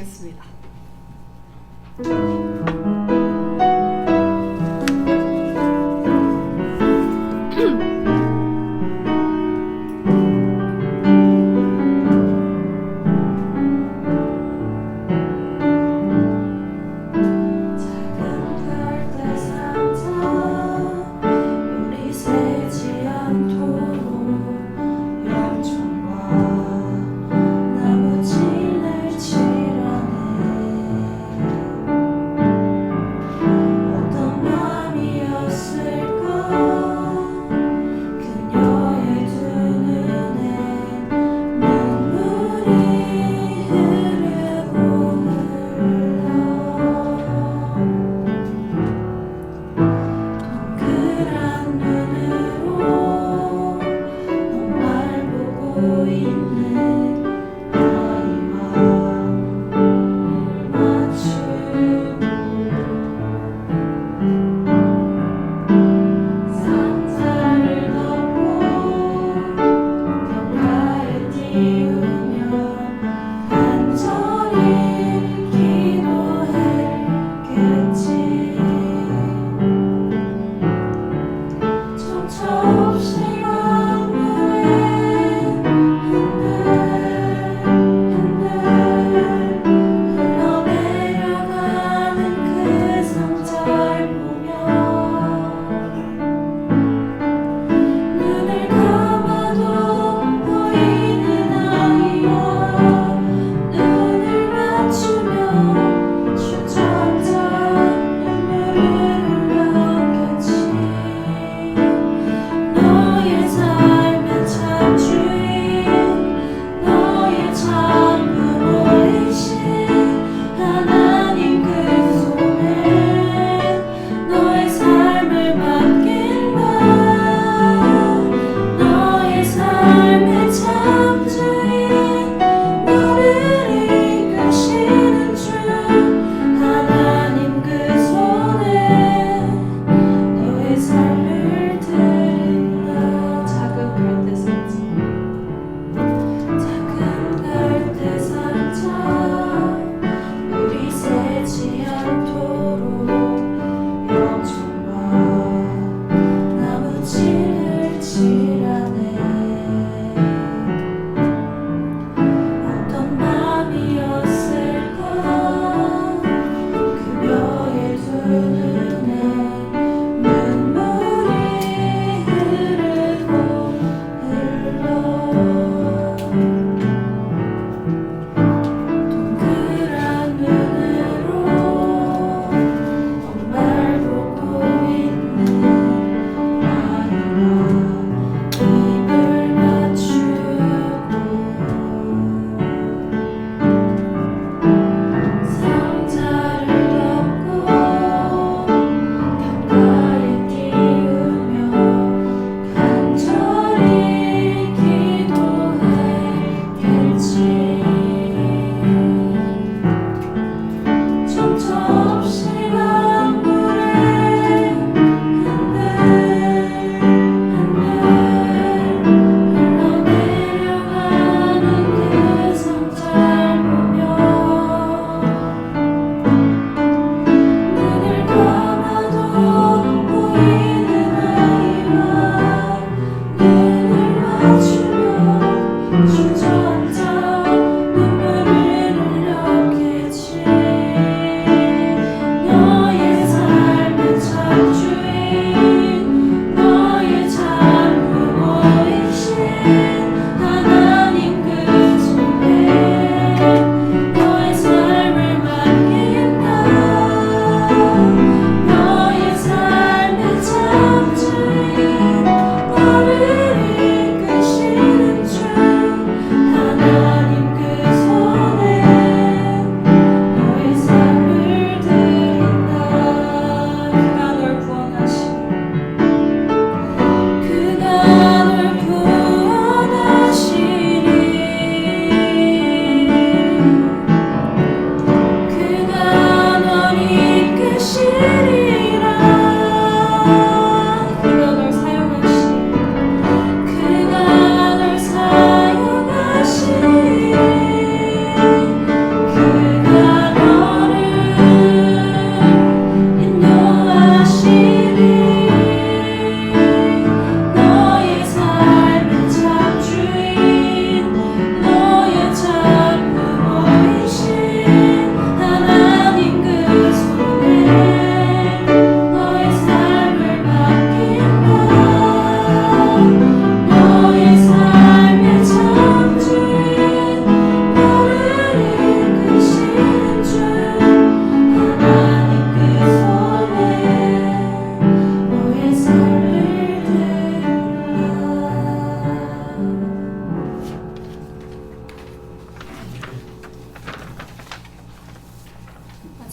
들려주시겠습니다. 나머지를 칠하네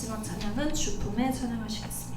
마지막 찬양은 주품에 찬양하시겠습니다.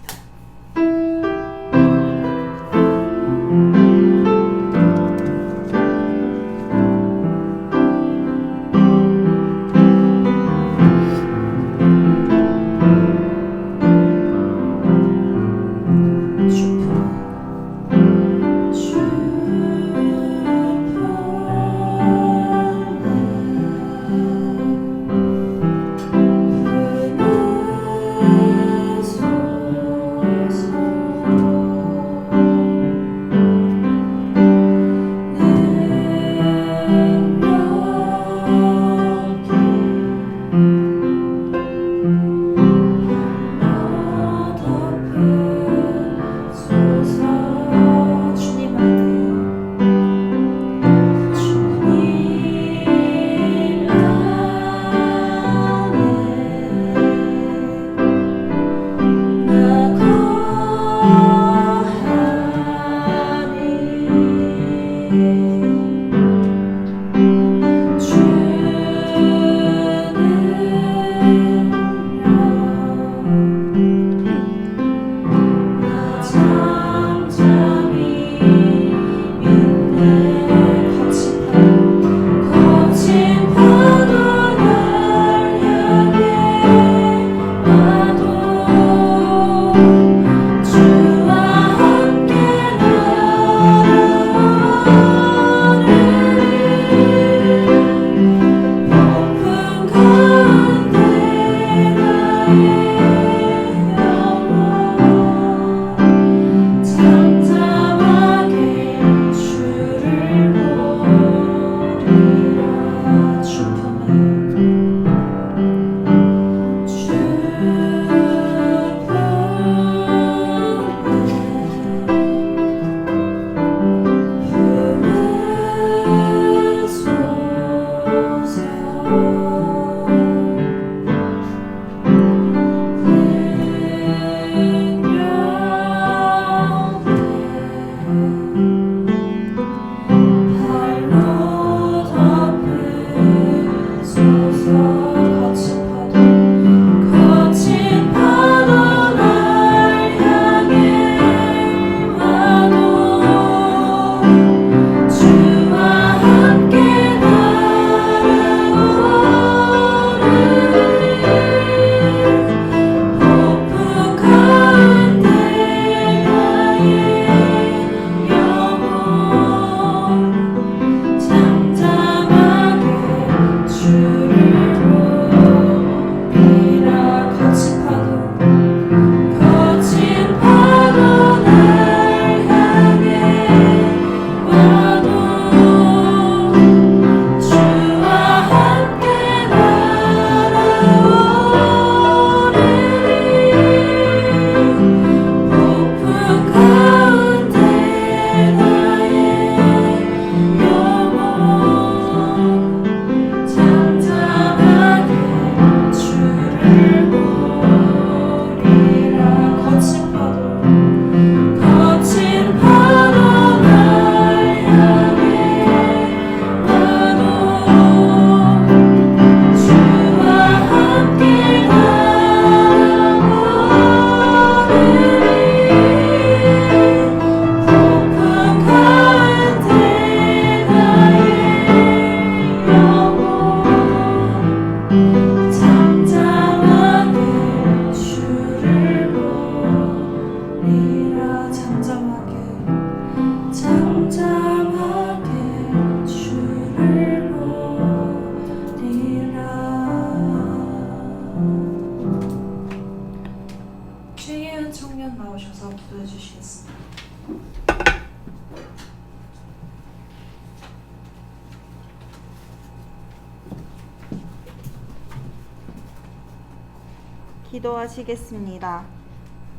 기도하시겠습니다.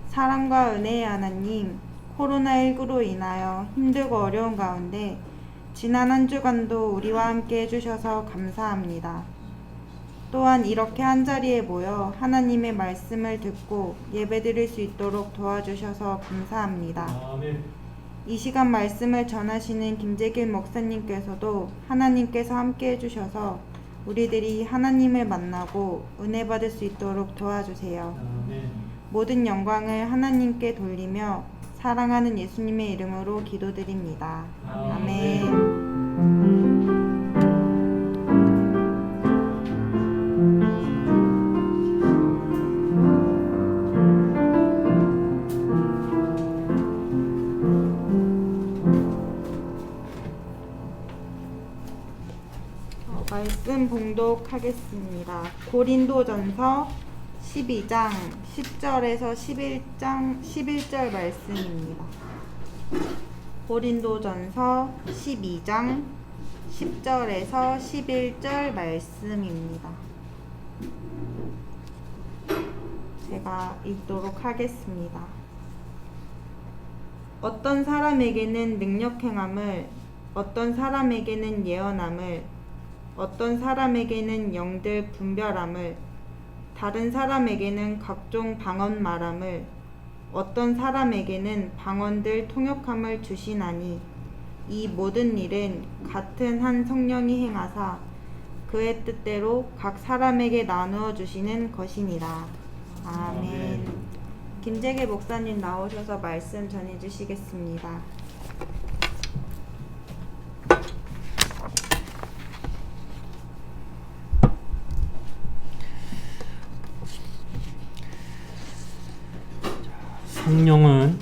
사랑과 은혜의 하나님, 코로나19로 인하여 힘들고 어려운 가운데 지난 한 주간도 우리와 함께 해주셔서 감사합니다. 또한 이렇게 한자리에 모여 하나님의 말씀을 듣고 예배드릴 수 있도록 도와주셔서 감사합니다. 아멘. 이 시간 말씀을 전하시는 김재길 목사님께서도 하나님께서 함께 해주셔서 우리들이 하나님을 만나고 은혜 받을 수 있도록 도와주세요. 아멘. 모든 영광을 하나님께 돌리며 사랑하는 예수님의 이름으로 기도드립니다. 아멘. 말씀 봉독하겠습니다. 고린도전서 12장 10절에서 11절 말씀입니다. 고린도전서 12장 10절에서 11절 말씀입니다. 제가 읽도록 하겠습니다. 어떤 사람에게는 능력 행함을, 어떤 사람에게는 예언함을, 어떤 사람에게는 영들 분별함을, 다른 사람에게는 각종 방언 말함을, 어떤 사람에게는 방언들 통역함을 주시나니 이 모든 일은 같은 한 성령이 행하사 그의 뜻대로 각 사람에게 나누어 주시는 것이니라. 아멘. 김재계 목사님 나오셔서 말씀 전해 주시겠습니다. 성령은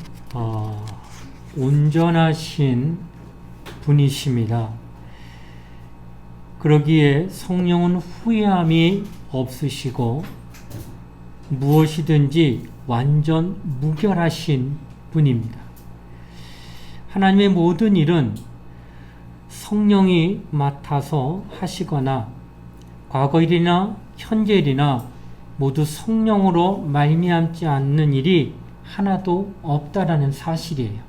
온전하신 분이십니다. 그러기에 성령은 후회함이 없으시고 무엇이든지 완전 무결하신 분입니다. 하나님의 모든 일은 성령이 맡아서 하시거나 과거 일이나 현재 일이나 모두 성령으로 말미암지 않는 일이 하나도 없다라는 사실이에요.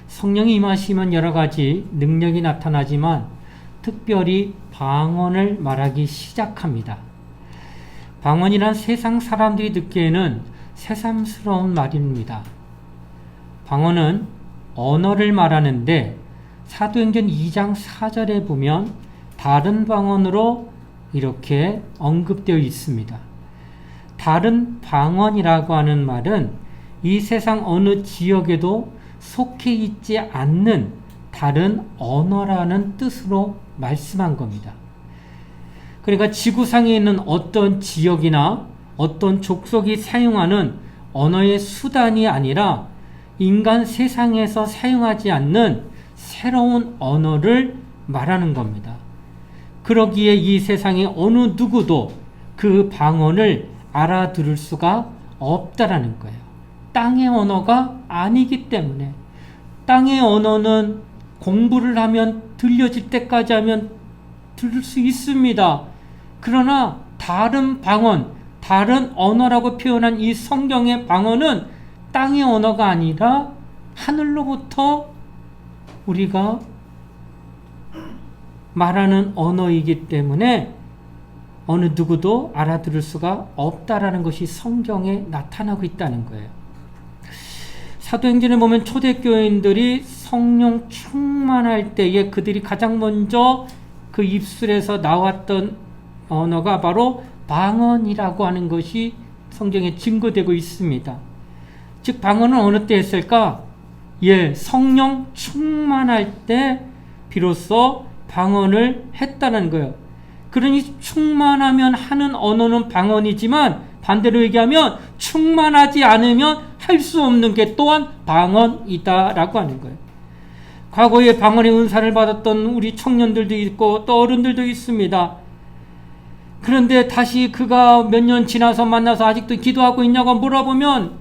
성령이 임하시면 여러 가지 능력이 나타나지만 특별히 방언을 말하기 시작합니다. 방언이란 세상 사람들이 듣기에는 새삼스러운 말입니다. 방언은 언어를 말하는데 사도행전 2장 4절에 보면 다른 방언으로 이렇게 언급되어 있습니다. 다른 방언이라고 하는 말은 이 세상 어느 지역에도 속해 있지 않는 다른 언어라는 뜻으로 말씀한 겁니다. 그러니까 지구상에 있는 어떤 지역이나 어떤 족속이 사용하는 언어의 수단이 아니라 인간 세상에서 사용하지 않는 새로운 언어를 말하는 겁니다. 그러기에 이 세상에 어느 누구도 그 방언을 알아들을 수가 없다라는 거예요. 땅의 언어가 아니기 때문에. 땅의 언어는 공부를 하면 들려질 때까지 하면 들을 수 있습니다. 그러나 다른 방언, 다른 언어라고 표현한 이 성경의 방언은 땅의 언어가 아니라 하늘로부터 우리가 말하는 언어이기 때문에 어느 누구도 알아들을 수가 없다라는 것이 성경에 나타나고 있다는 거예요. 사도행전에 보면 초대교인들이 성령 충만할 때에 그들이 가장 먼저 그 입술에서 나왔던 언어가 바로 방언이라고 하는 것이 성경에 증거되고 있습니다. 즉 방언은 어느 때 했을까? 성령 충만할 때 비로소 방언을 했다는 거예요. 그러니 충만하면 하는 언어는 방언이지만 반대로 얘기하면 충만하지 않으면 할 수 없는 게 또한 방언이다라고 하는 거예요. 과거에 방언의 은사를 받았던 우리 청년들도 있고 또 어른들도 있습니다. 그런데 다시 그가 몇 년 지나서 만나서 아직도 기도하고 있냐고 물어보면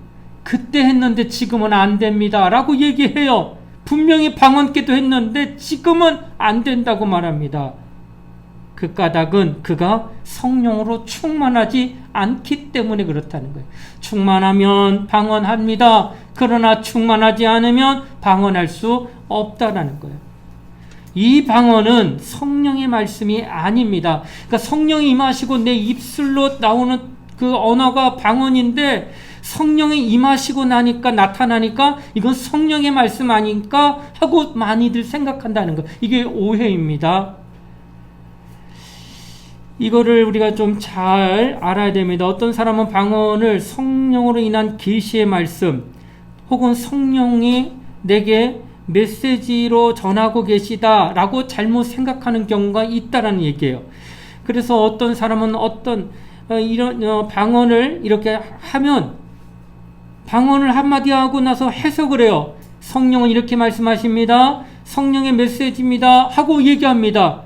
그때 했는데 지금은 안 됩니다 라고 얘기해요. 분명히 방언기도 했는데 지금은 안 된다고 말합니다. 그 까닭은 그가 성령으로 충만하지 않기 때문에 그렇다는 거예요. 충만하면 방언합니다. 그러나 충만하지 않으면 방언할 수 없다라는 거예요. 이 방언은 성령의 말씀이 아닙니다. 그러니까 성령이 임하시고 내 입술로 나오는 그 언어가 방언인데 성령이 임하시고 나니까 나타나니까 이건 성령의 말씀 아닐까 하고 많이들 생각한다는 거. 이게 오해입니다. 이거를 우리가 좀 잘 알아야 됩니다. 어떤 사람은 방언을 성령으로 인한 계시의 말씀 혹은 성령이 내게 메시지로 전하고 계시다라고 잘못 생각하는 경우가 있다라는 얘기예요. 그래서 어떤 사람은 이런 방언을 이렇게 하면 방언을 한마디 하고 나서 해석을 해요. 성령은 이렇게 말씀하십니다. 성령의 메시지입니다. 하고 얘기합니다.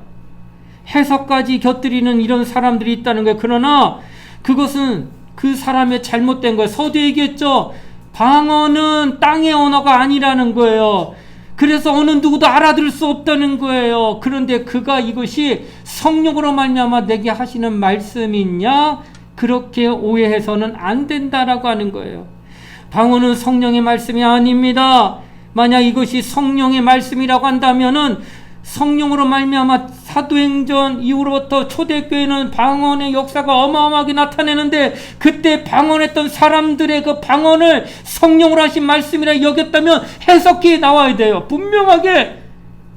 해석까지 곁들이는 이런 사람들이 있다는 거예요. 그러나 그것은 그 사람의 잘못된 거예요. 서두에 얘기했죠. 방언은 땅의 언어가 아니라는 거예요. 그래서 어느 누구도 알아들을 수 없다는 거예요. 그런데 그가 이것이 성령으로 말미암아 내게 하시는 말씀이냐? 그렇게 오해해서는 안 된다라고 하는 거예요. 방언은 성령의 말씀이 아닙니다. 만약 이것이 성령의 말씀이라고 한다면은 성령으로 말미암아 사도행전 이후로부터 초대교회는 방언의 역사가 어마어마하게 나타내는데 그때 방언했던 사람들의 그 방언을 성령으로 하신 말씀이라 여겼다면 해석이 나와야 돼요. 분명하게.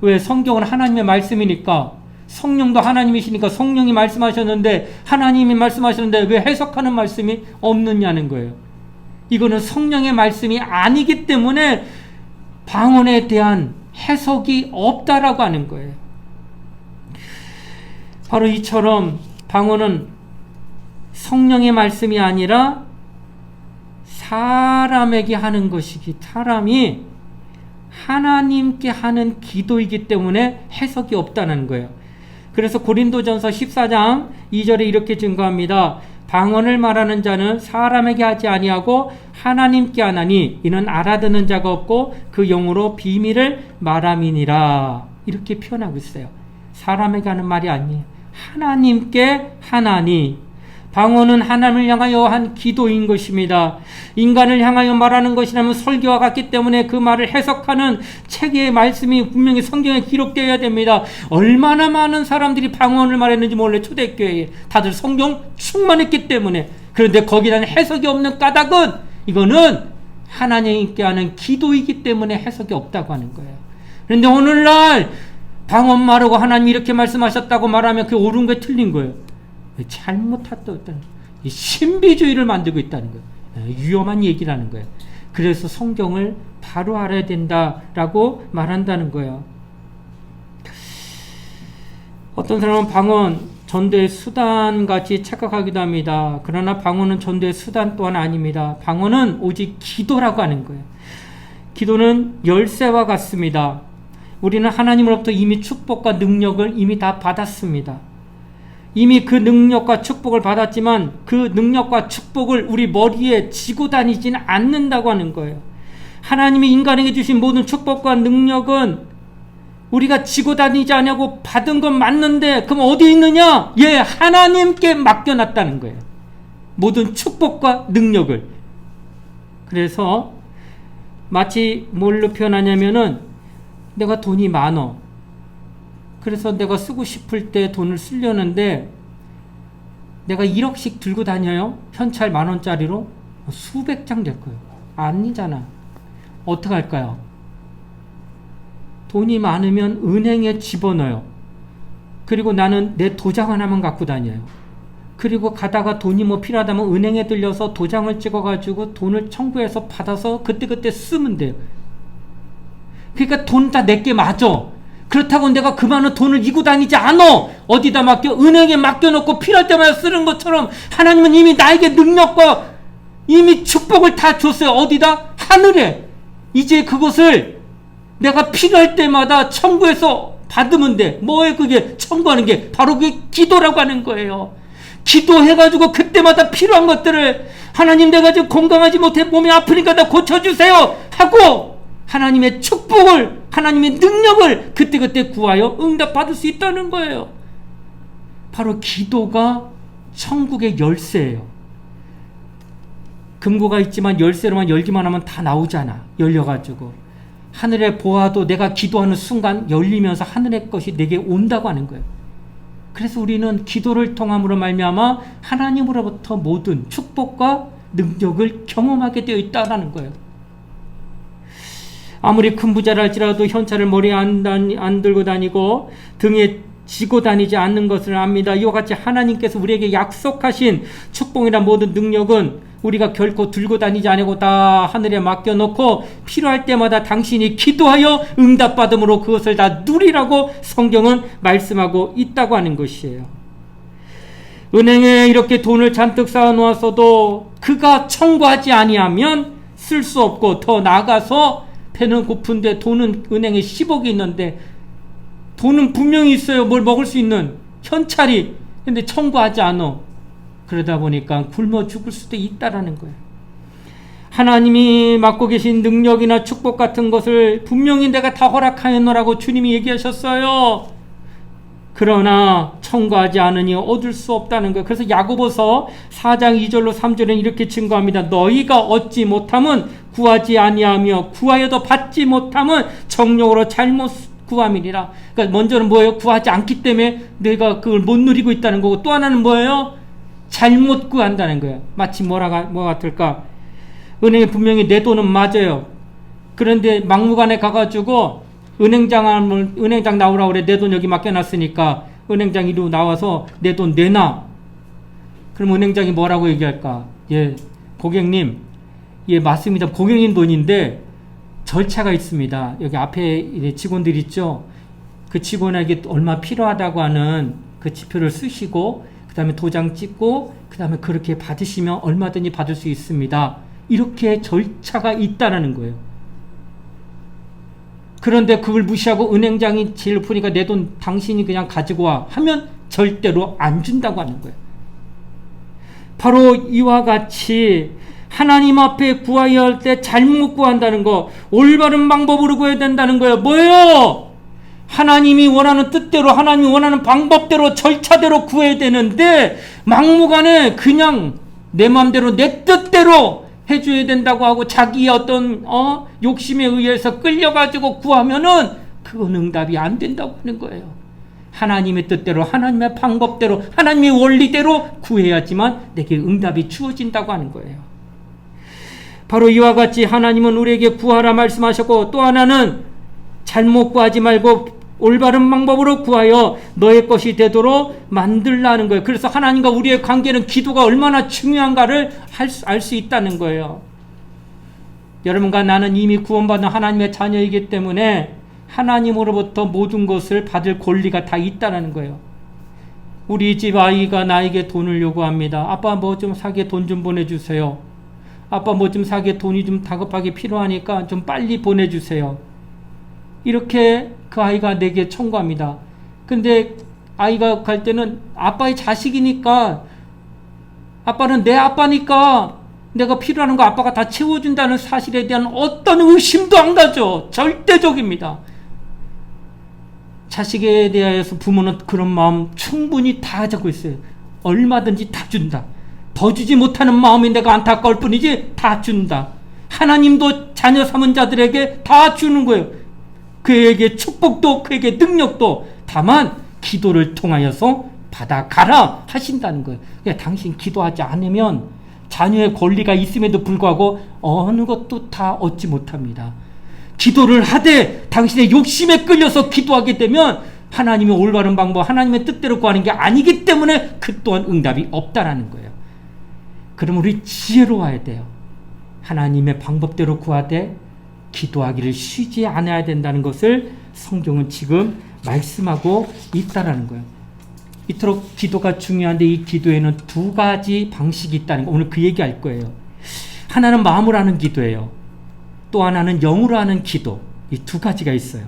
왜? 성경은 하나님의 말씀이니까. 성령도 하나님이시니까 성령이 말씀하셨는데 하나님이 말씀하셨는데 왜 해석하는 말씀이 없느냐는 거예요. 이거는 성령의 말씀이 아니기 때문에 방언에 대한 해석이 없다라고 하는 거예요. 바로 이처럼 방언은 성령의 말씀이 아니라 사람에게 하는 것이기, 사람이 하나님께 하는 기도이기 때문에 해석이 없다는 거예요. 그래서 고린도전서 14장 2절에 이렇게 증거합니다. 방언을 말하는 자는 사람에게 하지 아니하고 하나님께 하나니 이는 알아듣는 자가 없고 그 영으로 비밀을 말함이니라. 이렇게 표현하고 있어요. 사람에게 하는 말이 아니에요. 하나님께 하나니. 방언은 하나님을 향하여 한 기도인 것입니다. 인간을 향하여 말하는 것이라면 설교와 같기 때문에 그 말을 해석하는 책의 말씀이 분명히 성경에 기록되어야 됩니다. 얼마나 많은 사람들이 방언을 말했는지 몰래 초대교회에 다들 성경 충만했기 때문에. 그런데 거기에 대한 해석이 없는 까닭은 이거는 하나님께 하는 기도이기 때문에 해석이 없다고 하는 거예요. 그런데 오늘날 방언 말하고 하나님이 이렇게 말씀하셨다고 말하면 그게 옳은 거예요, 틀린 거예요? 잘못했다는 거예요. 신비주의를 만들고 있다는 거예요. 위험한 얘기라는 거예요. 그래서 성경을 바로 알아야 된다라고 말한다는 거예요. 어떤 사람은 방언 전도의 수단같이 착각하기도 합니다. 그러나 방언은 전도의 수단 또한 아닙니다. 방언은 오직 기도라고 하는 거예요. 기도는 열쇠와 같습니다. 우리는 하나님으로부터 이미 축복과 능력을 이미 다 받았습니다. 이미 그 능력과 축복을 받았지만 그 능력과 축복을 우리 머리에 지고 다니지는 않는다고 하는 거예요. 하나님이 인간에게 주신 모든 축복과 능력은 우리가 지고 다니지 않냐고 받은 건 맞는데 그럼 어디 있느냐? 예, 하나님께 맡겨놨다는 거예요. 모든 축복과 능력을. 그래서 마치 뭘로 표현하냐면은 내가 돈이 많어. 그래서 내가 쓰고 싶을 때 돈을 쓰려는데 내가 1억씩 들고 다녀요? 현찰 10,000원짜리로? 수백 장 될 거예요. 아니잖아. 어떻게 할까요? 돈이 많으면 은행에 집어넣어요. 그리고 나는 내 도장 하나만 갖고 다녀요. 그리고 가다가 돈이 뭐 필요하다면 은행에 들려서 도장을 찍어가지고 돈을 청구해서 받아서 그때그때 쓰면 돼요. 그러니까 돈 다 내게 맞아. 그렇다고 내가 그 많은 돈을 이고 다니지 않아. 어디다 맡겨? 은행에 맡겨놓고 필요할 때마다 쓰는 것처럼 하나님은 이미 나에게 능력과 이미 축복을 다 줬어요. 어디다? 하늘에. 이제 그것을 내가 필요할 때마다 청구해서 받으면 돼. 뭐에 그게 청구하는 게 바로 그게 기도라고 하는 거예요. 기도해가지고 그때마다 필요한 것들을 하나님 내가 지금 건강하지 못해 몸이 아프니까 나 고쳐주세요 하고 하나님의 축복을 하나님의 능력을 그때그때 구하여 응답받을 수 있다는 거예요. 바로 기도가 천국의 열쇠예요. 금고가 있지만 열쇠로만 열기만 하면 다 나오잖아. 열려가지고 하늘에 보아도 내가 기도하는 순간 열리면서 하늘의 것이 내게 온다고 하는 거예요. 그래서 우리는 기도를 통함으로 말미암아 하나님으로부터 모든 축복과 능력을 경험하게 되어 있다는 거예요. 아무리 큰 부자랄지라도 현찰을 머리에 안 들고 다니고 등에 지고 다니지 않는 것을 압니다. 이와 같이 하나님께서 우리에게 약속하신 축복이나 모든 능력은 우리가 결코 들고 다니지 아니고 다 하늘에 맡겨놓고 필요할 때마다 당신이 기도하여 응답받음으로 그것을 다 누리라고 성경은 말씀하고 있다고 하는 것이에요. 은행에 이렇게 돈을 잔뜩 쌓아놓았어도 그가 청구하지 아니하면 쓸 수 없고, 더 나아가서 배는 고픈데 돈은 은행에 10억이 있는데 돈은 분명히 있어요. 뭘 먹을 수 있는 현찰이. 근데 청구하지 않아. 그러다 보니까 굶어 죽을 수도 있다라는 거예요. 하나님이 맡고 계신 능력이나 축복 같은 것을 분명히 내가 다 허락하였노라고 주님이 얘기하셨어요. 그러나 청구하지 않으니 얻을 수 없다는 거예요. 그래서 야고보서 4장 2절로 3절은 이렇게 증거합니다. 너희가 얻지 못함은 구하지 아니하며 구하여도 받지 못함은 정욕으로 잘못 구함이니라. 그러니까 먼저는 뭐예요? 구하지 않기 때문에 내가 그걸 못 누리고 있다는 거고, 또 하나는 뭐예요? 잘못 구한다는 거예요. 마치 뭐 같을까? 은행에 분명히 내 돈은 맞아요. 그런데 막무가내 가가지고 은행장 나오라고 그래. 내 돈 여기 맡겨놨으니까 은행장 이리로 나와서 내 돈 내놔. 그럼 은행장이 뭐라고 얘기할까? 예, 고객님, 예, 맞습니다. 고객님 돈인데 절차가 있습니다. 여기 앞에 직원들 있죠? 그 직원에게 얼마 필요하다고 하는 그 지표를 쓰시고, 그 다음에 도장 찍고, 그 다음에 그렇게 받으시면 얼마든지 받을 수 있습니다. 이렇게 절차가 있다는 거예요. 그런데 그걸 무시하고 은행장이 제일 높으니까 내 돈 당신이 그냥 가지고 와 하면 절대로 안 준다고 하는 거예요. 바로 이와 같이 하나님 앞에 구하여야 할 때 잘못 구한다는 거, 올바른 방법으로 구해야 된다는 거예요. 뭐예요? 하나님이 원하는 뜻대로, 하나님이 원하는 방법대로, 절차대로 구해야 되는데 막무가내 그냥 내 마음대로, 내 뜻대로 해줘야 된다고 하고 자기의 어떤 욕심에 의해서 끌려가지고 구하면은 그건 응답이 안 된다고 하는 거예요. 하나님의 뜻대로, 하나님의 방법대로, 하나님의 원리대로 구해야지만 내게 응답이 주어진다고 하는 거예요. 바로 이와 같이 하나님은 우리에게 구하라 말씀하셨고, 또 하나는 잘못 구하지 말고 올바른 방법으로 구하여 너의 것이 되도록 만들라는 거예요. 그래서 하나님과 우리의 관계는 기도가 얼마나 중요한가를 알 수 있다는 거예요. 여러분과 나는 이미 구원받은 하나님의 자녀이기 때문에 하나님으로부터 모든 것을 받을 권리가 다 있다는 거예요. 우리 집 아이가 나에게 돈을 요구합니다. 아빠 뭐 좀 사게 돈 좀 보내주세요. 아빠 뭐 좀 사게 돈이 좀 다급하게 필요하니까 좀 빨리 보내주세요. 이렇게 그 아이가 내게 청구합니다. 근데 아이가 갈 때는 아빠의 자식이니까, 아빠는 내 아빠니까 내가 필요한 거 아빠가 다 채워준다는 사실에 대한 어떤 의심도 안 가져. 절대적입니다. 자식에 대해서 부모는 그런 마음 충분히 다 가지고 있어요. 얼마든지 다 준다. 더 주지 못하는 마음이 내가 안타까울 뿐이지 다 준다. 하나님도 자녀 삼은 자들에게 다 주는 거예요. 그에게 축복도, 그에게 능력도, 다만 기도를 통하여서 받아가라 하신다는 거예요. 그러니까 당신 기도하지 않으면 자녀의 권리가 있음에도 불구하고 어느 것도 다 얻지 못합니다. 기도를 하되 당신의 욕심에 끌려서 기도하게 되면 하나님의 올바른 방법, 하나님의 뜻대로 구하는 게 아니기 때문에 그 또한 응답이 없다라는 거예요. 그럼 우리 지혜로워야 돼요. 하나님의 방법대로 구하되 기도하기를 쉬지 않아야 된다는 것을 성경은 지금 말씀하고 있다라는 거예요. 이토록 기도가 중요한데 이 기도에는 두 가지 방식이 있다는 거, 오늘 그 얘기할 거예요. 하나는 마음으로 하는 기도예요. 또 하나는 영으로 하는 기도. 이 두 가지가 있어요.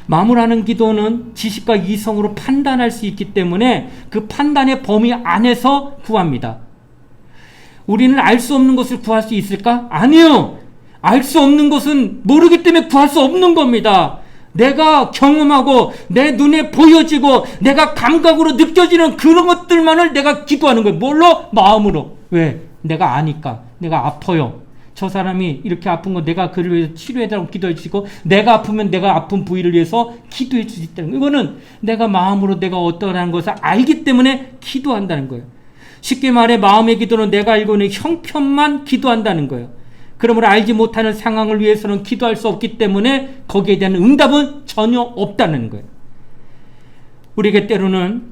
마음으로 하는 기도는 지식과 이성으로 판단할 수 있기 때문에 그 판단의 범위 안에서 구합니다. 우리는 알 수 없는 것을 구할 수 있을까? 아니요. 알 수 없는 것은 모르기 때문에 구할 수 없는 겁니다. 내가 경험하고 내 눈에 보여지고 내가 감각으로 느껴지는 그런 것들만을 내가 기도하는 거예요. 뭘로? 마음으로. 왜? 내가 아니까. 내가 아파요. 저 사람이 이렇게 아픈 거 내가 그를 위해서 치료해달라고 기도해 주시고, 내가 아프면 내가 아픈 부위를 위해서 기도해 줄 수 있다는 거예요. 이거는 내가 마음으로 내가 어떠한 것을 알기 때문에 기도한다는 거예요. 쉽게 말해 마음의 기도는 내가 알고 있는 형편만 기도한다는 거예요. 그러므로 알지 못하는 상황을 위해서는 기도할 수 없기 때문에 거기에 대한 응답은 전혀 없다는 거예요. 우리에게 때로는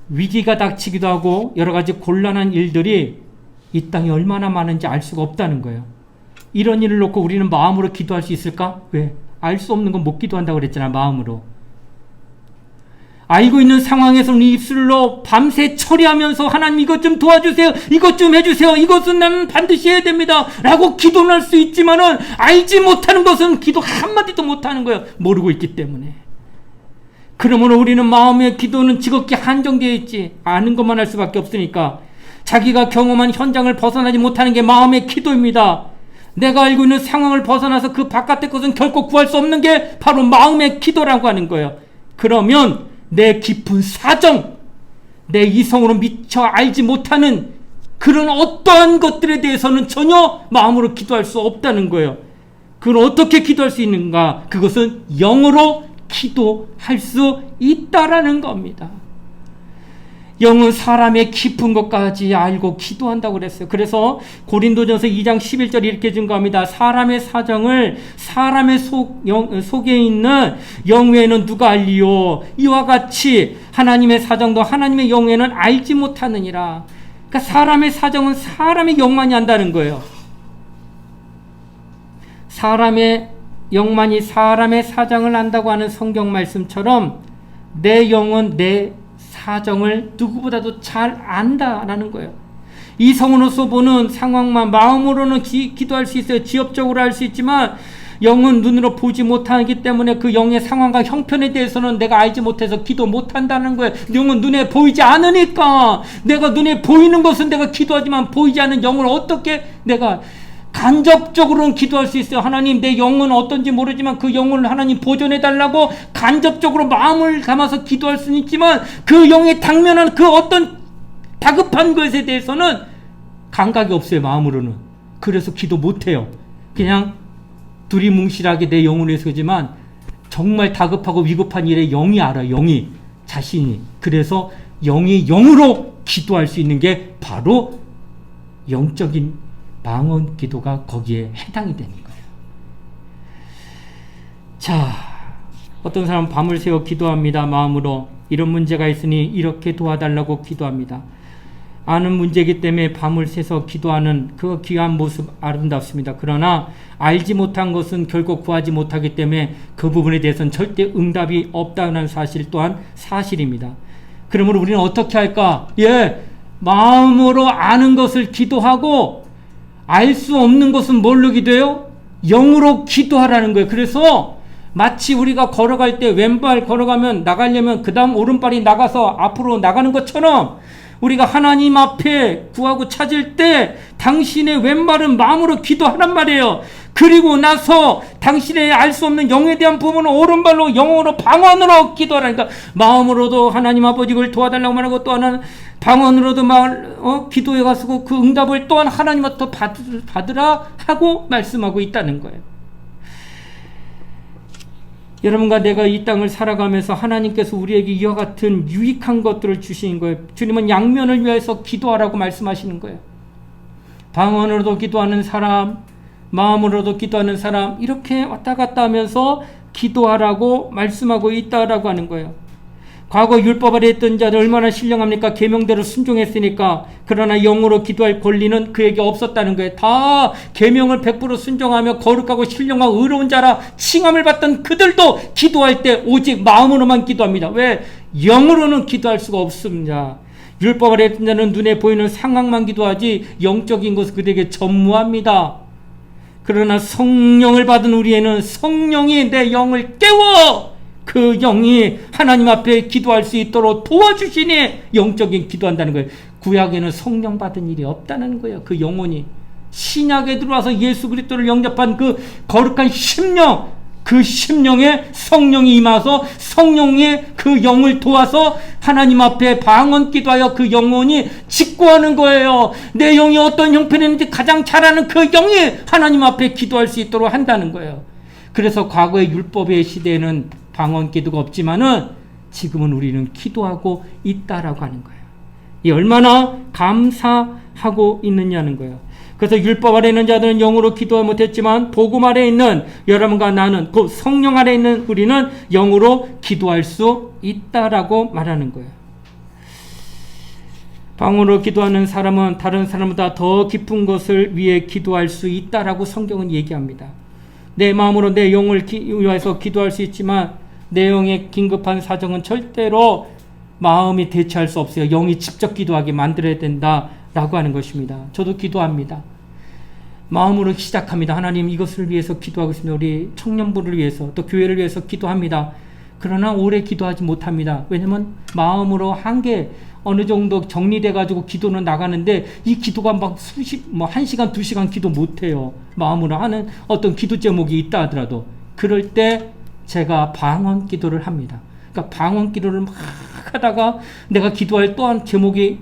위기가 닥치기도 하고 여러 가지 곤란한 일들이 이 땅에 얼마나 많은지 알 수가 없다는 거예요. 이런 일을 놓고 우리는 마음으로 기도할 수 있을까? 왜? 알 수 없는 건 못 기도한다고 그랬잖아, 마음으로. 알고 있는 상황에서는 입술로 밤새 처리하면서 하나님 이것 좀 도와주세요. 이것 좀 해주세요. 이것은 나는 반드시 해야 됩니다. 라고 기도는 할 수 있지만은 알지 못하는 것은 기도 한마디도 못하는 거예요. 모르고 있기 때문에. 그러므로 우리는 마음의 기도는 지극히 한정되어 있지. 아는 것만 할 수밖에 없으니까. 자기가 경험한 현장을 벗어나지 못하는 게 마음의 기도입니다. 내가 알고 있는 상황을 벗어나서 그 바깥의 것은 결코 구할 수 없는 게 바로 마음의 기도라고 하는 거예요. 그러면 내 깊은 사정, 내 이성으로 미처 알지 못하는 그런 어떠한 것들에 대해서는 전혀 마음으로 기도할 수 없다는 거예요. 그걸 어떻게 기도할 수 있는가? 그것은 영으로 기도할 수 있다라는 겁니다. 영은 사람의 깊은 것까지 알고 기도한다고 그랬어요. 그래서 고린도전서 2장 11절 이렇게 증거합니다. 사람의 사정을 사람의 속에 있는 영 외에는 누가 알리요? 이와 같이 하나님의 사정도 하나님의 영 외에는 알지 못하느니라. 그러니까 사람의 사정은 사람의 영만이 안다는 거예요. 사람의 영만이 사람의 사정을 안다고 하는 성경 말씀처럼 내 영은 내 사정을 누구보다도 잘 안다라는 거예요. 이성으로서 보는 상황만 마음으로는 기도할 수 있어요. 지엽적으로 할 수 있지만 영은 눈으로 보지 못하기 때문에 그 영의 상황과 형편에 대해서는 내가 알지 못해서 기도 못한다는 거예요. 영은 눈에 보이지 않으니까. 내가 눈에 보이는 것은 내가 기도하지만 보이지 않는 영을 어떻게 내가 간접적으로는 기도할 수 있어요. 하나님, 내 영은 어떤지 모르지만 그 영을 하나님 보존해달라고 간접적으로 마음을 담아서 기도할 수는 있지만 그 영에 당면한 그 어떤 다급한 것에 대해서는 감각이 없어요. 마음으로는. 그래서 기도 못해요. 그냥 두리뭉실하게 내 영을 위해서 하지만 정말 다급하고 위급한 일에 영이 알아요. 영이 자신이. 그래서 영이 영으로 기도할 수 있는 게 바로 영적인 방언 기도가 거기에 해당이 되는 거예요. 자, 어떤 사람은 밤을 새워 기도합니다. 마음으로 이런 문제가 있으니 이렇게 도와달라고 기도합니다. 아는 문제이기 때문에 밤을 새서 기도하는 그 귀한 모습 아름답습니다. 그러나 알지 못한 것은 결국 구하지 못하기 때문에 그 부분에 대해서는 절대 응답이 없다는 사실 또한 사실입니다. 그러므로 우리는 어떻게 할까? 마음으로 아는 것을 기도하고 알 수 없는 것은 뭘로 기도해요? 영으로 기도하라는 거예요. 그래서 마치 우리가 걸어갈 때 왼발 걸어가면 나가려면 그 다음 오른발이 나가서 앞으로 나가는 것처럼 우리가 하나님 앞에 구하고 찾을 때 당신의 왼발은 마음으로 기도하란 말이에요. 그리고 나서 당신의 알 수 없는 영에 대한 부분은 오른발로 영으로 방언으로 기도하라니까. 마음으로도 하나님 아버지 이걸 도와달라고 말하고 또 하나는 방언으로도 기도해 가지고 그 응답을 또한 하나님부터 받으라 하고 말씀하고 있다는 거예요. 여러분과 내가 이 땅을 살아가면서 하나님께서 우리에게 이와 같은 유익한 것들을 주시는 거예요. 주님은 양면을 위해서 기도하라고 말씀하시는 거예요. 방언으로도 기도하는 사람, 마음으로도 기도하는 사람, 이렇게 왔다 갔다 하면서 기도하라고 말씀하고 있다라고 하는 거예요. 과거 율법 아래 했던 자들 얼마나 신령합니까? 계명대로 순종했으니까. 그러나 영으로 기도할 권리는 그에게 없었다는 거예요. 다 계명을 100% 순종하며 거룩하고 신령하고 의로운 자라 칭함을 받던 그들도 기도할 때 오직 마음으로만 기도합니다. 왜? 영으로는 기도할 수가 없습니다. 율법 아래 했던 자는 눈에 보이는 상황만 기도하지 영적인 것은 그들에게 전무합니다. 그러나 성령을 받은 우리에는 성령이 내 영을 깨워 그 영이 하나님 앞에 기도할 수 있도록 도와주시니 영적인 기도한다는 거예요. 구약에는 성령 받은 일이 없다는 거예요. 그 영혼이 신약에 들어와서 예수 그리스도를 영접한 그 거룩한 심령, 그 심령에 성령이 임하서 성령의 그 영을 도와서 하나님 앞에 방언 기도하여 그 영혼이 직구하는 거예요. 내 영이 어떤 형편에 있는지 가장 잘 아는 그 영이 하나님 앞에 기도할 수 있도록 한다는 거예요. 그래서 과거의 율법의 시대에는 방언 기도가 없지만은 지금은 우리는 기도하고 있다라고 하는 거예요. 이 얼마나 감사하고 있느냐는 거예요. 그래서 율법 아래 있는 자들은 영으로 기도하지 못했지만 복음 아래 있는 여러분과 나는, 그 성령 아래 있는 우리는 영으로 기도할 수 있다라고 말하는 거예요. 방언으로 기도하는 사람은 다른 사람보다 더 깊은 것을 위해 기도할 수 있다라고 성경은 얘기합니다. 내 마음으로 내 영을 위해서 기도할 수 있지만 내 영의 긴급한 사정은 절대로 마음이 대체할 수 없어요. 영이 직접 기도하게 만들어야 된다라고 하는 것입니다. 저도 기도합니다. 마음으로 시작합니다. 하나님, 이것을 위해서 기도하고 있습니다. 우리 청년부를 위해서, 또 교회를 위해서 기도합니다. 그러나 오래 기도하지 못합니다. 왜냐면 마음으로 한계 어느 정도 정리돼 가지고 기도는 나가는데 이 기도가 막 한 시간, 2시간 기도 못해요. 마음으로 하는 어떤 기도 제목이 있다 하더라도. 그럴 때 제가 방언 기도를 합니다. 그러니까 방언 기도를 막 하다가 내가 기도할 또한 제목이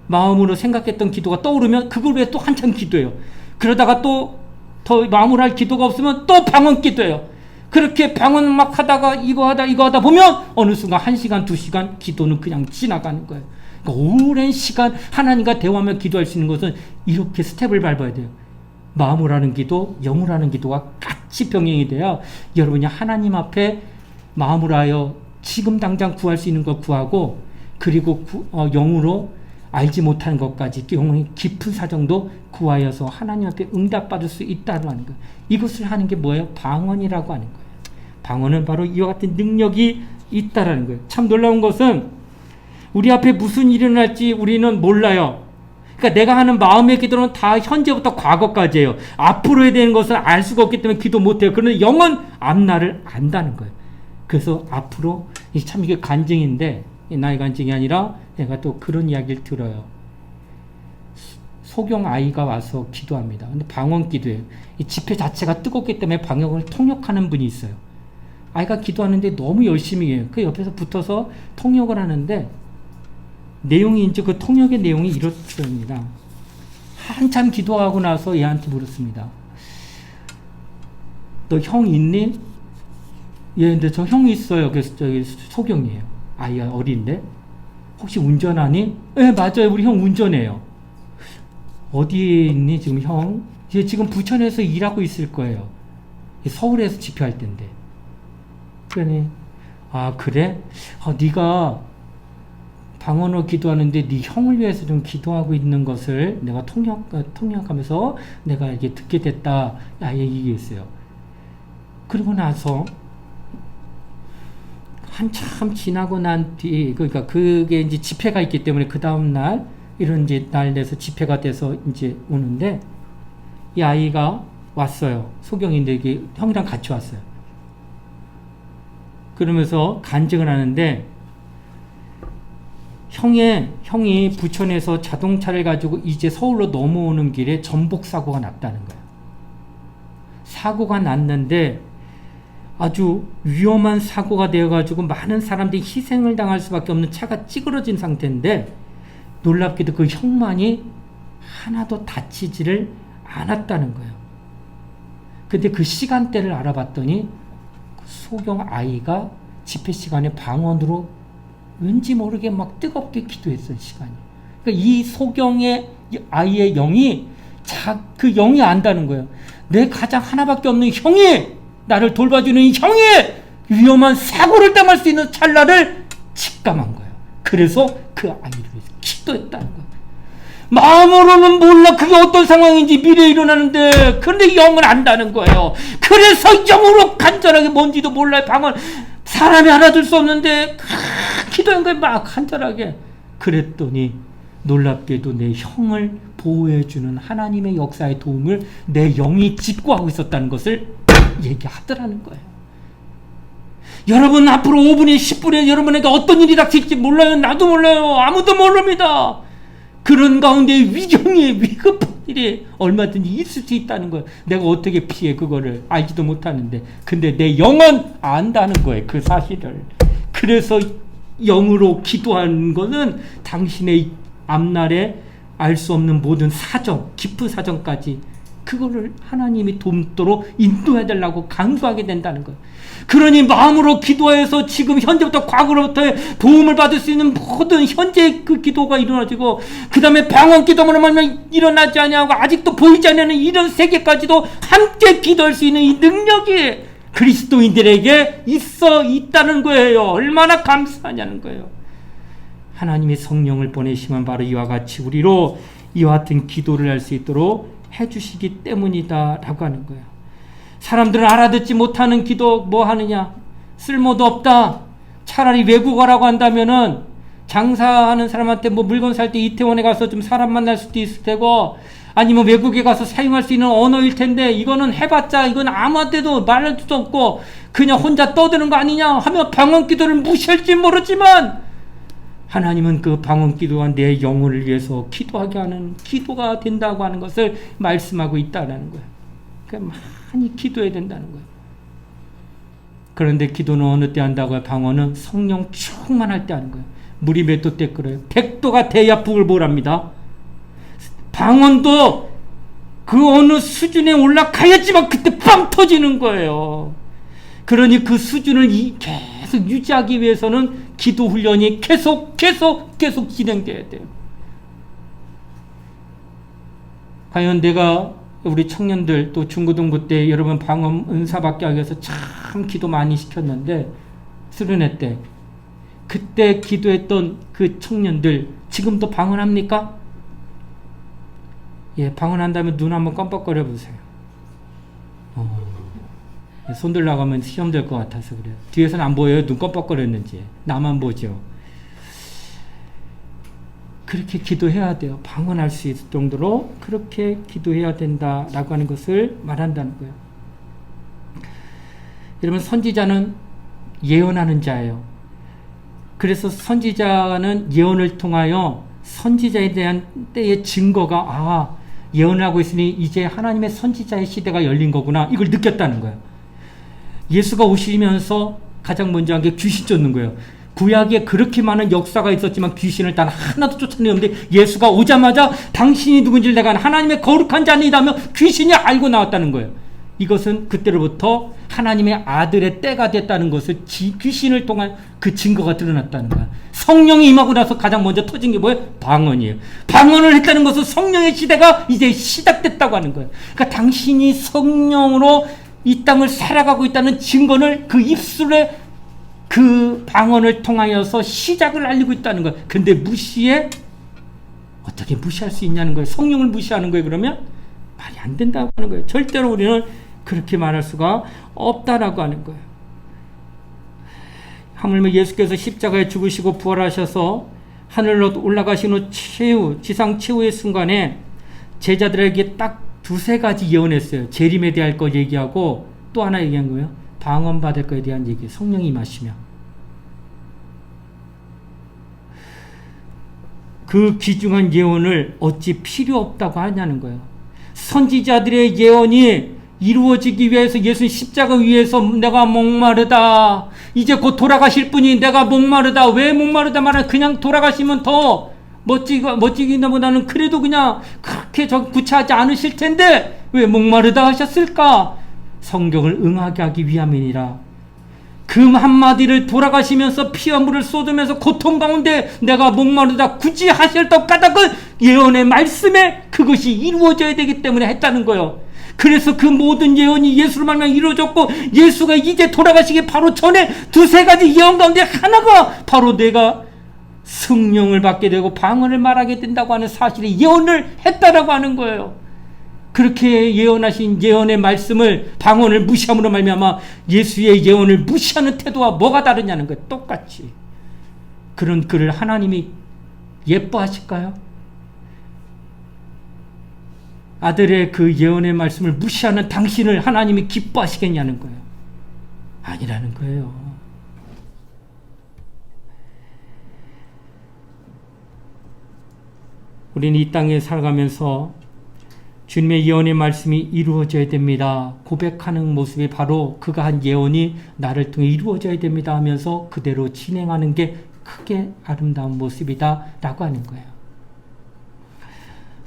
마음으로 생각했던 기도가 떠오르면 그걸 위해 또 한참 기도해요. 그러다가 또 더 마음으로 할 기도가 없으면 또 방언 기도해요. 그렇게 방언 막 하다가 이거 하다 보면 어느 순간 1시간, 2시간 기도는 그냥 지나가는 거예요. 그러니까 오랜 시간 하나님과 대화하며 기도할 수 있는 것은 이렇게 스텝을 밟아야 돼요. 마음으로 하는 기도, 영으로 하는 기도가 같이 병행이 돼야 여러분이 하나님 앞에 마음으로 하여 지금 당장 구할 수 있는 것 구하고, 그리고 영으로 알지 못하는 것까지 영의 깊은 사정도 구하여서 하나님 앞에 응답받을 수 있다는 거예요. 이것을 하는 게 뭐예요? 방언이라고 하는 거예요. 방언은 바로 이와 같은 능력이 있다라는 거예요. 참 놀라운 것은 우리 앞에 무슨 일이 일어날지 우리는 몰라요. 그러니까 내가 하는 마음의 기도는 다 현재부터 과거까지예요. 앞으로 해야 되는 것은 알 수가 없기 때문에 기도 못해요. 그런데 영은 앞날을 안다는 거예요. 그래서 앞으로 참 이게 간증인데, 나의 간증이 아니라 내가 또 그런 이야기를 들어요. 소경 아이가 와서 기도합니다. 근데 방언 기도예요. 이 집회 자체가 뜨겁기 때문에 방언을 통역하는 분이 있어요. 아이가 기도하는데 너무 열심히 해요. 그 옆에서 붙어서 통역을 하는데 내용이 이제 그 통역의 내용이 이렇습니다. 한참 기도하고 나서 얘한테 물었습니다. 너 형 있니? 예, 근데 저 형이 있어요. 그래서 저기 소경이에요. 아이가 어린데. 혹시 운전하니? 예, 맞아요. 우리 형 운전해요. 어디에 있니 지금 형? 얘 지금 부천에서 일하고 있을 거예요. 서울에서 집회할 텐데. 그러니 아 그래? 네가 방언으로 기도하는데 네 형을 위해서 좀 기도하고 있는 것을 내가 통역하면서 내가 이게 듣게 됐다. 얘기했어요. 그리고 나서 한참 지나고 난 뒤, 그러니까 그게 이제 집회가 있기 때문에 그 다음 날 이런 이제 날 돼서 집회가 돼서 이제 오는데 이 아이가 왔어요. 소경인데 이게 형이랑 같이 왔어요. 그러면서 간증을 하는데 형이 부천에서 자동차를 가지고 이제 서울로 넘어오는 길에 전복 사고가 났다는 거예요. 사고가 났는데 아주 위험한 사고가 되어가지고 많은 사람들이 희생을 당할 수밖에 없는 차가 찌그러진 상태인데 놀랍게도 그 형만이 하나도 다치지를 않았다는 거예요. 근데 그 시간대를 알아봤더니 소경 아이가 집회 시간에 방언으로 왠지 모르게 막 뜨겁게 기도했어요, 시간이. 그러니까 이 소경의 아이의 영이 그 영이 안다는 거예요. 내 가장 하나밖에 없는 형이, 나를 돌봐주는 형이 위험한 사고를 당할 수 있는 찰나를 직감한 거예요. 그래서 그 아이를 위해서 기도했다는 거예요. 마음으로는 몰라 그게 어떤 상황인지 미래에 일어나는데, 그런데 영은 안다는 거예요. 그래서 영으로 간절하게 뭔지도 몰라요. 방언 사람이 알아들 수 없는데 기도한 거예요. 막 간절하게. 그랬더니 놀랍게도 내 형을 보호해주는 하나님의 역사의 도움을 내 영이 집고하고 있었다는 것을 얘기하더라는 거예요. 여러분 앞으로 5분에 10분에 여러분에게 어떤 일이 닥칠지 몰라요. 나도 몰라요. 아무도 모릅니다. 그런 가운데 위급한 일이 얼마든지 있을 수 있다는 거예요. 내가 어떻게 피해 그거를 알지도 못하는데, 근데 내 영은 안다는 거예요. 그 사실을. 그래서 영으로 기도하는 것은 당신의 앞날에 알 수 없는 모든 사정, 깊은 사정까지 그거를 하나님이 돕도록 인도해 달라고 강구하게 된다는 거예요. 그러니 마음으로 기도해서 지금 현재부터 과거로부터의 도움을 받을 수 있는 모든 현재의 그 기도가 일어나지고, 그 다음에 방언 기도만 하면 일어나지 아니하고 아직도 보이지 않는 이런 세계까지도 함께 기도할 수 있는 이 능력이 그리스도인들에게 있다는 거예요. 얼마나 감사하냐는 거예요. 하나님이 성령을 보내시면 바로 이와 같이 우리로 이와 같은 기도를 할 수 있도록 해주시기 때문이다 라고 하는 거예요. 사람들은 알아듣지 못하는 기도 뭐 하느냐? 쓸모도 없다. 차라리 외국어라고 한다면은 장사하는 사람한테 뭐 물건 살 때 이태원에 가서 좀 사람 만날 수도 있을 테고, 아니면 외국에 가서 사용할 수 있는 언어일 텐데, 이거는 해봤자 이건 아무한테도 말할 수도 없고 그냥 혼자 떠드는 거 아니냐 하며 방언 기도를 무시할지 모르지만, 하나님은 그 방언 기도가 내 영혼을 위해서 기도하게 하는 기도가 된다고 하는 것을 말씀하고 있다는 거예요. 그러니까 많이 기도해야 된다는 거예요. 그런데 기도는 어느 때 한다고요? 방언은 성령 충만할 때 하는 거예요. 물이 몇 도 때 끓어요? 100도가 돼야 부글부글합니다. 방언도 그 어느 수준에 올라가야지만 그때 빵 터지는 거예요. 그러니 그 수준을 계속 유지하기 위해서는 기도 훈련이 계속 진행돼야 돼요. 과연 내가 우리 청년들 또 중고등부 때 여러분 방언 은사 받게 하기 위해서 참 기도 많이 시켰는데, 수련회 때 그때 기도했던 그 청년들 지금도 방언합니까? 예, 방언한다면 눈 한번 깜빡거려 보세요. 손 들나가면 시험 될 것 같아서 그래요. 뒤에서는 안 보여요. 눈 깜빡거렸는지. 나만 보죠. 그렇게 기도해야 돼요. 방언할 수 있을 정도로 그렇게 기도해야 된다라고 하는 것을 말한다는 거예요. 여러분, 선지자는 예언하는 자예요. 그래서 선지자는 예언을 통하여 선지자에 대한 때의 증거가, 예언을 하고 있으니 이제 하나님의 선지자의 시대가 열린 거구나, 이걸 느꼈다는 거예요. 예수가 오시면서 가장 먼저 한 게 귀신 쫓는 거예요. 구약에 그렇게 많은 역사가 있었지만 귀신을 단 하나도 쫓아내었는데, 예수가 오자마자 당신이 누군지를 내가 하나님의 거룩한 자니다며 귀신이 알고 나왔다는 거예요. 이것은 그때로부터 하나님의 아들의 때가 됐다는 것을 귀신을 통한 그 증거가 드러났다는 거야. 성령이 임하고 나서 가장 먼저 터진 게 뭐예요? 방언이에요. 방언을 했다는 것은 성령의 시대가 이제 시작됐다고 하는 거예요. 그러니까 당신이 성령으로 이 땅을 살아가고 있다는 증거를 그 입술에 그 방언을 통하여서 시작을 알리고 있다는 거예요. 근데 무시해? 어떻게 무시할 수 있냐는 거예요. 성령을 무시하는 거예요. 그러면 말이 안 된다고 하는 거예요. 절대로 우리는 그렇게 말할 수가 없다라고 하는 거예요. 하물며 예수께서 십자가에 죽으시고 부활하셔서 하늘로 올라가신 후 지상 최후의 순간에 제자들에게 딱 두세 가지 예언했어요. 재림에 대할 거 얘기하고 또 하나 얘기한 거예요. 방언 받을 거에 대한 얘기. 성령이 임하시며. 그 귀중한 예언을 어찌 필요 없다고 하냐는 거예요. 선지자들의 예언이 이루어지기 위해서 예수님 십자가 위에서 내가 목마르다, 이제 곧 돌아가실 분이 내가 목마르다, 왜 목마르다 말하면 그냥 돌아가시면 더 멋지기보다는 그래도 그냥 그렇게 구차하지 않으실 텐데 왜 목마르다 하셨을까? 성경을 응하게 하기 위함이니라. 그 한마디를 돌아가시면서 피와 물을 쏟으면서 고통 가운데 내가 목마르다 굳이 하셨다고 까닭은 예언의 말씀에 그것이 이루어져야 되기 때문에 했다는 거예요. 그래서 그 모든 예언이 예수로 말미암아 이루어졌고, 예수가 이제 돌아가시기 바로 전에 두세 가지 예언 가운데 하나가 바로 내가 성령을 받게 되고 방언을 말하게 된다고 하는 사실의 예언을 했다라고 하는 거예요. 그렇게 예언하신 예언의 말씀을, 방언을 무시함으로 말미암아 예수의 예언을 무시하는 태도와 뭐가 다르냐는 거예요. 똑같이. 그런 그를 하나님이 예뻐하실까요? 아들의 그 예언의 말씀을 무시하는 당신을 하나님이 기뻐하시겠냐는 거예요. 아니라는 거예요. 우리는 이 땅에 살아가면서 주님의 예언의 말씀이 이루어져야 됩니다. 고백하는 모습이 바로 그가 한 예언이 나를 통해 이루어져야 됩니다 하면서 그대로 진행하는 게 크게 아름다운 모습이다 라고 하는 거예요.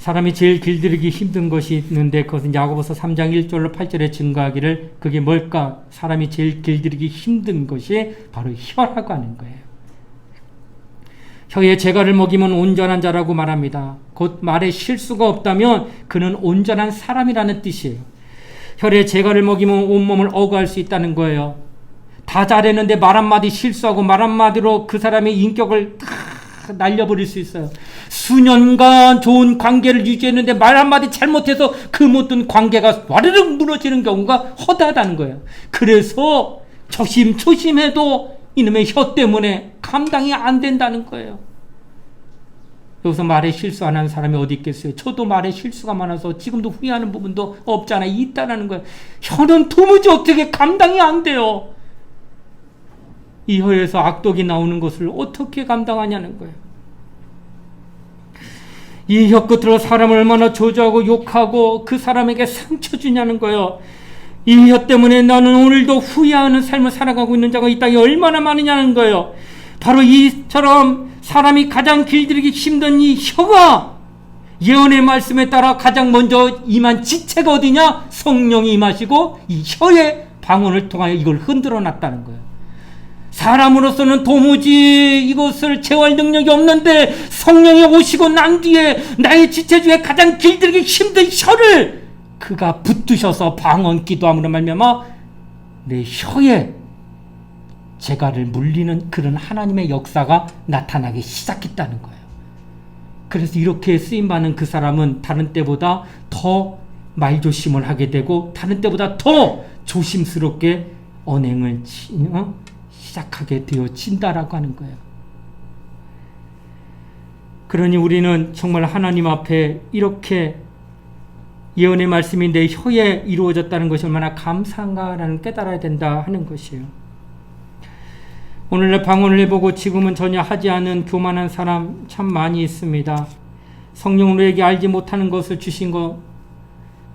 사람이 제일 길들이기 힘든 것이 있는데 그것은 야고보서 3장 1절로 8절에 증거하기를 그게 뭘까? 사람이 제일 길들이기 힘든 것이 바로 혀라고 하는 거예요. 혀에 재갈을 먹이면 온전한 자라고 말합니다. 곧 말에 실수가 없다면 그는 온전한 사람이라는 뜻이에요. 혀에 재갈을 먹이면 온몸을 어거할 수 있다는 거예요. 다 잘했는데 말 한마디 실수하고 말 한마디로 그 사람의 인격을 다 날려버릴 수 있어요. 수년간 좋은 관계를 유지했는데 말 한마디 잘못해서 그 모든 관계가 와르륵 무너지는 경우가 허다하다는 거예요. 그래서 조심해도 이놈의 혀 때문에 감당이 안 된다는 거예요. 여기서 말에 실수 안 하는 사람이 어디 있겠어요? 저도 말에 실수가 많아서 지금도 후회하는 부분도 없잖아요. 있다라는 거예요. 혀는 도무지 어떻게 감당이 안 돼요. 이 혀에서 악독이 나오는 것을 어떻게 감당하냐는 거예요. 이 혀 끝으로 사람을 얼마나 저주하고 욕하고 그 사람에게 상처 주냐는 거예요. 이 혀 때문에 나는 오늘도 후회하는 삶을 살아가고 있는 자가 이 땅에 얼마나 많으냐는 거예요. 바로 이처럼 사람이 가장 길들이기 힘든 이 혀가 예언의 말씀에 따라 가장 먼저 임한 지체가 어디냐? 성령이 임하시고 이 혀의 방언을 통하여 이걸 흔들어 놨다는 거예요. 사람으로서는 도무지 이것을 제어할 능력이 없는데 성령이 오시고 난 뒤에 나의 지체 중에 가장 길들이기 힘든 혀를 그가 붙드셔서 방언 기도함으로 말미암아 내 혀에 재갈을 물리는 그런 하나님의 역사가 나타나기 시작했다는 거예요. 그래서 이렇게 쓰임받는 그 사람은 다른 때보다 더 말조심을 하게 되고 다른 때보다 더 조심스럽게 언행을 시작하게 되어진다라고 하는 거예요. 그러니 우리는 정말 하나님 앞에 이렇게 예언의 말씀이 내 혀에 이루어졌다는 것이 얼마나 감사한가라는 깨달아야 된다 하는 것이에요. 오늘날 방언을 해보고 지금은 전혀 하지 않은 교만한 사람 참 많이 있습니다. 성령으로 우리에게 알지 못하는 것을 주신 것,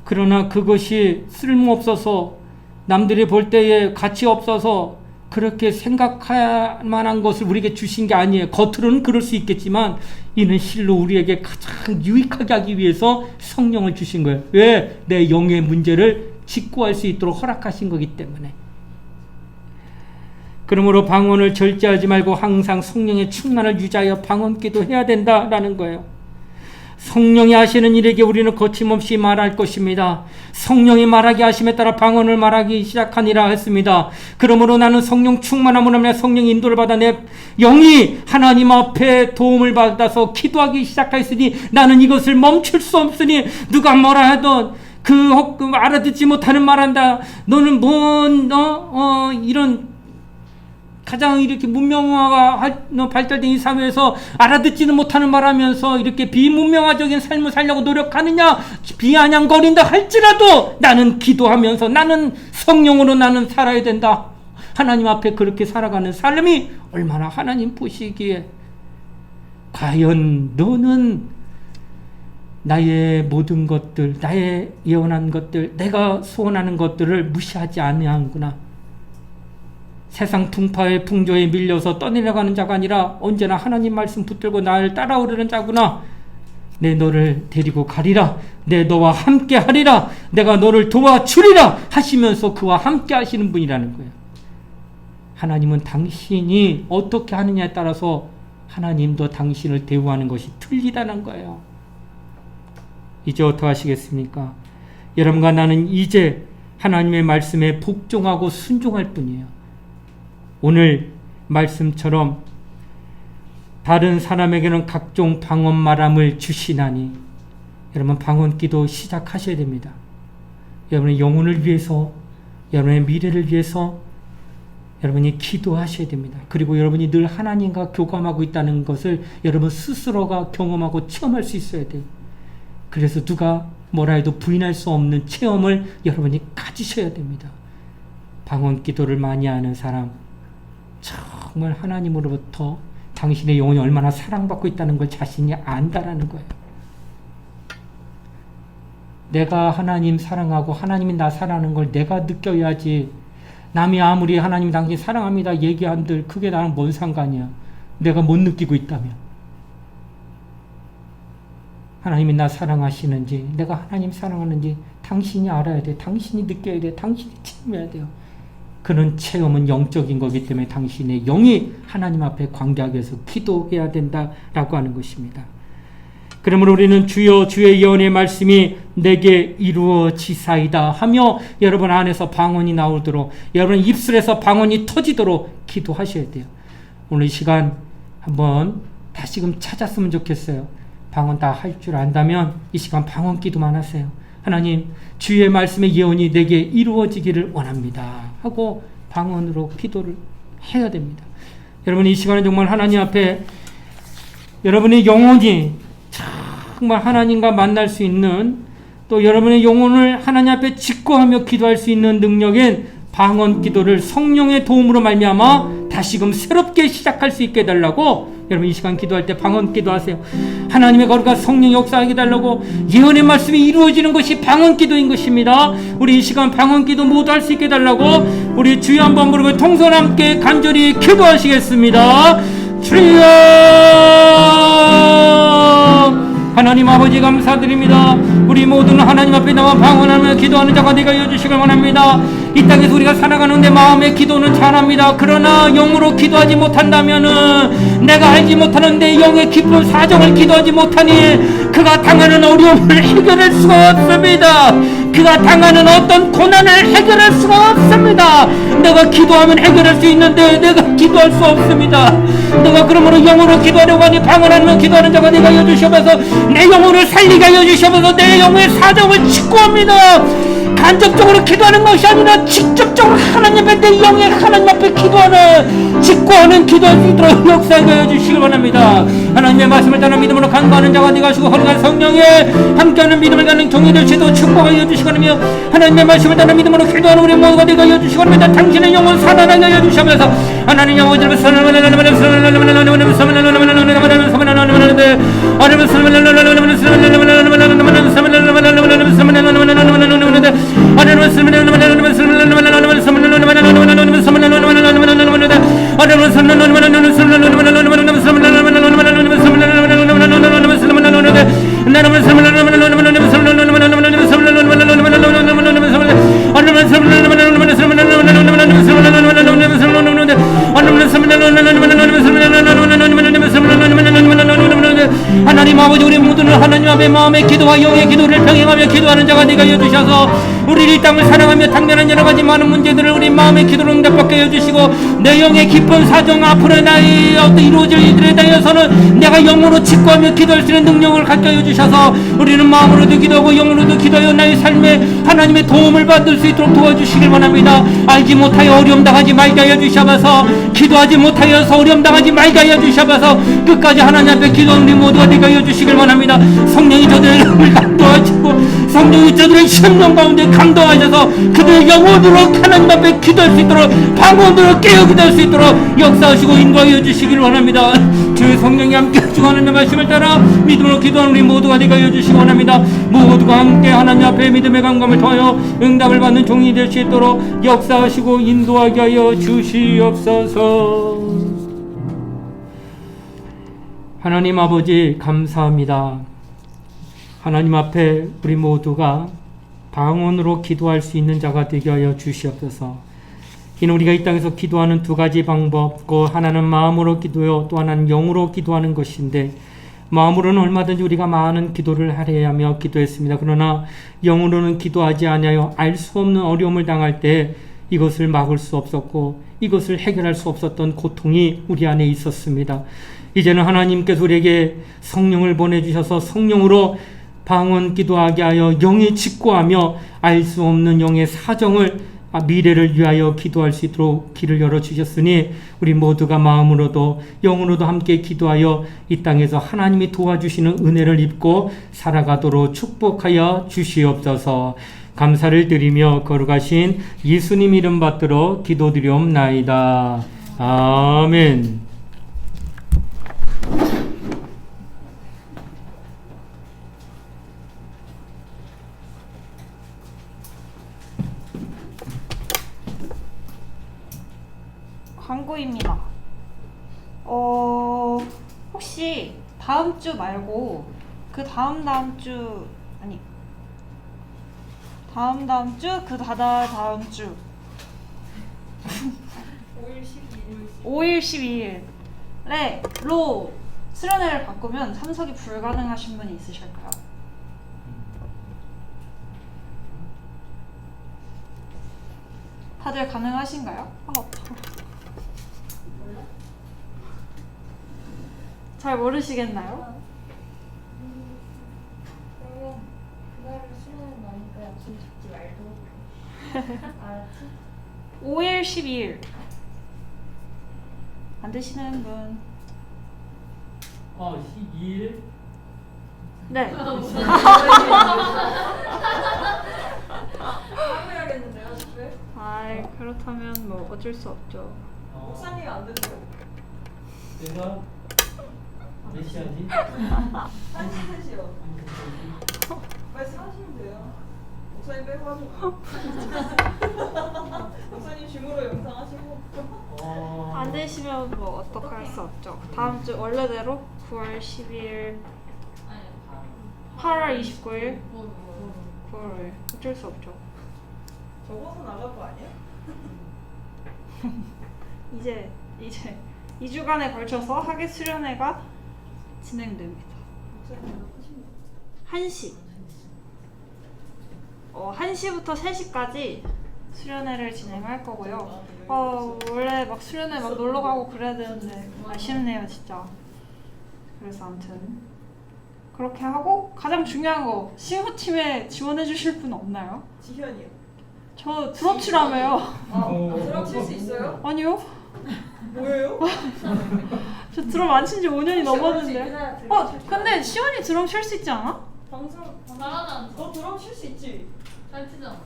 그러나 그것이 쓸모없어서 남들이 볼 때에 가치 없어서 그렇게 생각할 만한 것을 우리에게 주신 게 아니에요. 겉으로는 그럴 수 있겠지만 이는 실로 우리에게 가장 유익하게 하기 위해서 성령을 주신 거예요. 왜? 내 영의 문제를 직구할 수 있도록 허락하신 거기 때문에. 그러므로 방언을 절제하지 말고 항상 성령의 충만을 유지하여 방언기도 해야 된다라는 거예요. 성령이 하시는 일에게 우리는 거침없이 말할 것입니다. 성령이 말하게 하심에 따라 방언을 말하기 시작하니라 했습니다. 그러므로 나는 성령 충만함으로 하며 성령의 인도를 받아 내 영이 하나님 앞에 도움을 받아서 기도하기 시작하였으니 나는 이것을 멈출 수 없으니 누가 뭐라 하던 그 알아듣지 못하는 말한다. 너는 이런 가장 이렇게 문명화가 발달된 이 사회에서 알아듣지는 못하는 말하면서 이렇게 비문명화적인 삶을 살려고 노력하느냐 비아냥거린다 할지라도 나는 기도하면서 나는 성령으로 나는 살아야 된다. 하나님 앞에 그렇게 살아가는 삶이 얼마나 하나님 보시기에 과연 너는 나의 모든 것들, 나의 예언한 것들, 내가 소원하는 것들을 무시하지 아니하는구나. 세상 풍파의 풍조에 밀려서 떠내려가는 자가 아니라 언제나 하나님 말씀 붙들고 나를 따라오려는 자구나. 내 너를 데리고 가리라. 내 너와 함께 하리라. 내가 너를 도와주리라 하시면서 그와 함께 하시는 분이라는 거예요. 하나님은 당신이 어떻게 하느냐에 따라서 하나님도 당신을 대우하는 것이 틀리다는 거예요. 이제 어떻게 하시겠습니까? 여러분과 나는 이제 하나님의 말씀에 복종하고 순종할 뿐이에요. 오늘 말씀처럼 다른 사람에게는 각종 방언 말함을 주시나니 여러분 방언 기도 시작하셔야 됩니다. 여러분의 영혼을 위해서, 여러분의 미래를 위해서 여러분이 기도하셔야 됩니다. 그리고 여러분이 늘 하나님과 교감하고 있다는 것을 여러분 스스로가 경험하고 체험할 수 있어야 돼요. 그래서 누가 뭐라 해도 부인할 수 없는 체험을 여러분이 가지셔야 됩니다. 방언 기도를 많이 하는 사람, 정말 하나님으로부터 당신의 영혼이 얼마나 사랑받고 있다는 걸 자신이 안다라는 거예요. 내가 하나님 사랑하고 하나님이 나 사랑하는 걸 내가 느껴야지. 남이 아무리 하나님 당신 사랑합니다 얘기한들 그게 나랑 뭔 상관이야. 내가 못 느끼고 있다면. 하나님이 나 사랑하시는지, 내가 하나님 사랑하는지 당신이 알아야 돼. 당신이 느껴야 돼. 당신이 체험해야 돼요. 그런 체험은 영적인 거기 때문에 당신의 영이 하나님 앞에 관계하기 위해서 기도해야 된다라고 하는 것입니다. 그러므로 우리는 주여 주의 예언의 말씀이 내게 이루어지사이다 하며 여러분 안에서 방언이 나오도록, 여러분 입술에서 방언이 터지도록 기도하셔야 돼요. 오늘 이 시간 한번 다시금 찾았으면 좋겠어요. 방언 다 할 줄 안다면 이 시간 방언 기도만 하세요. 하나님, 주의 말씀의 예언이 내게 이루어지기를 원합니다 하고 방언으로 기도를 해야 됩니다. 여러분 이 시간에 정말 하나님 앞에 여러분의 영혼이 정말 하나님과 만날 수 있는, 또 여러분의 영혼을 하나님 앞에 직고하며 기도할 수 있는 능력인 방언 기도를 성령의 도움으로 말미암아 다시금 새롭게 시작할 수 있게 해달라고 여러분 이 시간 기도할 때 방언 기도하세요. 하나님의 거룩한 성령 역사하게 해달라고. 예언의 말씀이 이루어지는 것이 방언 기도인 것입니다. 우리 이 시간 방언 기도 모두 할 수 있게 해달라고 우리 주여 한번 부르고 통성 함께 간절히 기도하시겠습니다. 주여 하나님 아버지 감사드립니다. 우리 모두는 하나님 앞에 나와 방언하며 기도하는 자가 되게 해주시길 원합니다. 이 땅에서 우리가 살아가는데 마음의 기도는 잘합니다. 그러나 영으로 기도하지 못한다면은, 내가 알지 못하는 내 영의 깊은 사정을 기도하지 못하니 그가 당하는 어려움을 해결할 수가 없습니다. 그가 당하는 어떤 고난을 해결할 수가 없습니다. 내가 기도하면 해결할 수 있는데 내가 기도할 수 없습니다. 내가 그러므로 영으로 기도하려고 하니 방언하며 기도하는 자가 되게 하여 주시옵소서. 내 영혼을 살리게 하여 주시옵소서. 내 영의 사정을 직구합니다. 간접적으로 기도하는 것이 아니라 직접적으로 하나님 앞에, 내 영의 하나님 앞에 기도하는, 직구하는 기도할 수 있도록 역사하게 해주시길 원합니다. 하나님의 말씀을 따라 믿음으로 간구하는 자가 되게 하시고 허락한 성령에 함께하는 믿음을 갖는 종이 될지도 축복하여 주시거니며, 하나님의 말씀을 따라 믿음으로 기도하는 우리 모두가 되게 하여 주시거니며, 당신의 영혼 살아나게 하여 주시면서 하나님 아버지를 하나님 아버지, 우리 모두는 하나님 앞에 마음의 기도와 영의 기도를 병행하며 기도하는 자가 되게 하여 주셔서 우리 이 땅을 사랑하며 당면한 여러 가지 많은 문제들을 우리 마음의 기도로 응답받게 해주시고, 내 영의 깊은 사정 앞으로 나의 어떤 이루어질 일들에 대해서는 내가 영으로 직구하며 기도할 수 있는 능력을 갖게 해주셔서 우리는 마음으로도 기도하고 영으로도 기도하여 나의 삶에 하나님의 도움을 받을 수 있도록 도와주시길 원합니다. 알지 못하여 어려움 당하지 말게 하여 주셔서, 기도하지 못하여서 어려움 당하지 말게 하여 주셔서 끝까지 하나님 앞에 기도하는 우리 모두가 되게 하여 주시길 원합니다. 성령이 저들의 영을 감동하시고 성령이 저들의 심령 가운데 감동하셔서 그들의 영혼으로 하나님 앞에 기도할 수 있도록, 방언으로 깨어 기도할 수 있도록 역사하시고 인도하여 주시길 원합니다. 주의 성령이 함께 주하는 말씀을 따라 믿음으로 기도하는 우리 모두가 되게 하여 주시기 원합니다. 모두가 함께 하나님 앞에 믿음의 감감을 통하여 응답을 받는 종이 될 수 있도록 역사하시고 인도하게 하여 주시옵소서. 하나님 아버지 감사합니다. 하나님 앞에 우리 모두가 방언으로 기도할 수 있는 자가 되게 하여 주시옵소서. 이는 우리가 이 땅에서 기도하는 두 가지 방법, 그 하나는 마음으로 기도요, 또 하나는 영으로 기도하는 것인데, 마음으로는 얼마든지 우리가 많은 기도를 하려 하며 기도했습니다. 그러나 영으로는 기도하지 아니하여 알 수 없는 어려움을 당할 때 이것을 막을 수 없었고 이것을 해결할 수 없었던 고통이 우리 안에 있었습니다. 이제는 하나님께서 우리에게 성령을 보내주셔서 성령으로 방언 기도하게 하여 영이 직구하며 알 수 없는 영의 사정을, 미래를 위하여 기도할 수 있도록 길을 열어주셨으니 우리 모두가 마음으로도 영으로도 함께 기도하여 이 땅에서 하나님이 도와주시는 은혜를 입고 살아가도록 축복하여 주시옵소서. 감사를 드리며 거룩하신 예수님 이름 받들어 기도드리옵나이다. 아멘. 광고입니다. 혹시 다음 주 말고 그 다음 주 아니 다음 주 그 다음 주 5일 12일에 로 수련회를 바꾸면 참석이 불가능하신 분이 있으실까요? 다들 가능하신가요? 아, 아파. 잘 모르시겠나요? 그날을 수련은 나니까 약속 잡지 말고. 알았지? 5일 12일 안 되시는 분? 12일 네. 해야겠는데요, 집에? 아, 그렇다면 뭐 어쩔 수 없죠. 목사님 안 된대요? 내가 몇 시야지? 1시요. 말씀하시면 돼요. 목사님 빼고 하죠. 목사님 줌으로 영상 하시고. 안 되시면 뭐 어떡할 수 없죠. 다음 주 원래대로 9월 12일, 8월 29일, 9월 어쩔 수 없죠. 적어서 나갈 거 아니야? 이제 2주간에 걸쳐서 학예 수련회가 진행됩니다. 목사님 하시면 1시. 1시부터 3시까지 수련회를 진행할 거고요. 원래 막 수련회 막 놀러 가고 그래야 되는데 아쉽네요, 진짜. 그래서 아무튼 그렇게 하고 가장 중요한 거 싱어팀에 지원해 주실 분 없나요? 지현이요. 저 드럼 치라며요. 드럼 칠 수 있어요? 아니요. 뭐예요? 저 드럼 안 친 지 5년이 넘었는데. 근데 시원이 드럼 칠 수 있지 않아? 잘하잖아. 너 드럼 칠 수 있지? 잘 치잖아.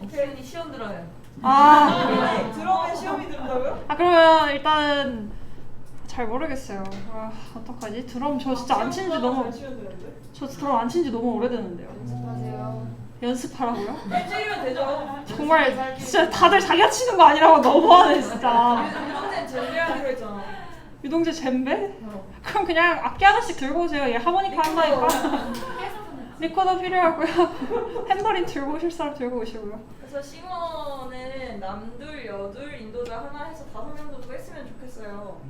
오케이, 시험 들어요. 아, 드럼에 시험이 들다고요? 그러면 일단 잘 모르겠어요. 어떡하지? 드럼 저 진짜 안 친 지 너무 잘 치면 되는데? 저 드럼 안 친 지 너무 오래됐는데요. 연습하세요. 연습하라고요? 일주일이면 되죠. 정말 진짜 다들 자기가 치는 거 아니라고 너무하네 진짜. 유동생 젠베하기로 했잖아. 유동재 젬베? 그럼 그냥 악기 하나씩 들고 오세요. 얘 하모니카 한다니까. 리코더 필요하고요. 핸더린 들고 오실 사람 들고 오시고요. 그래서 싱어는 남둘, 여둘, 인도자 하나 해서 5명 정도 했으면 좋겠어요.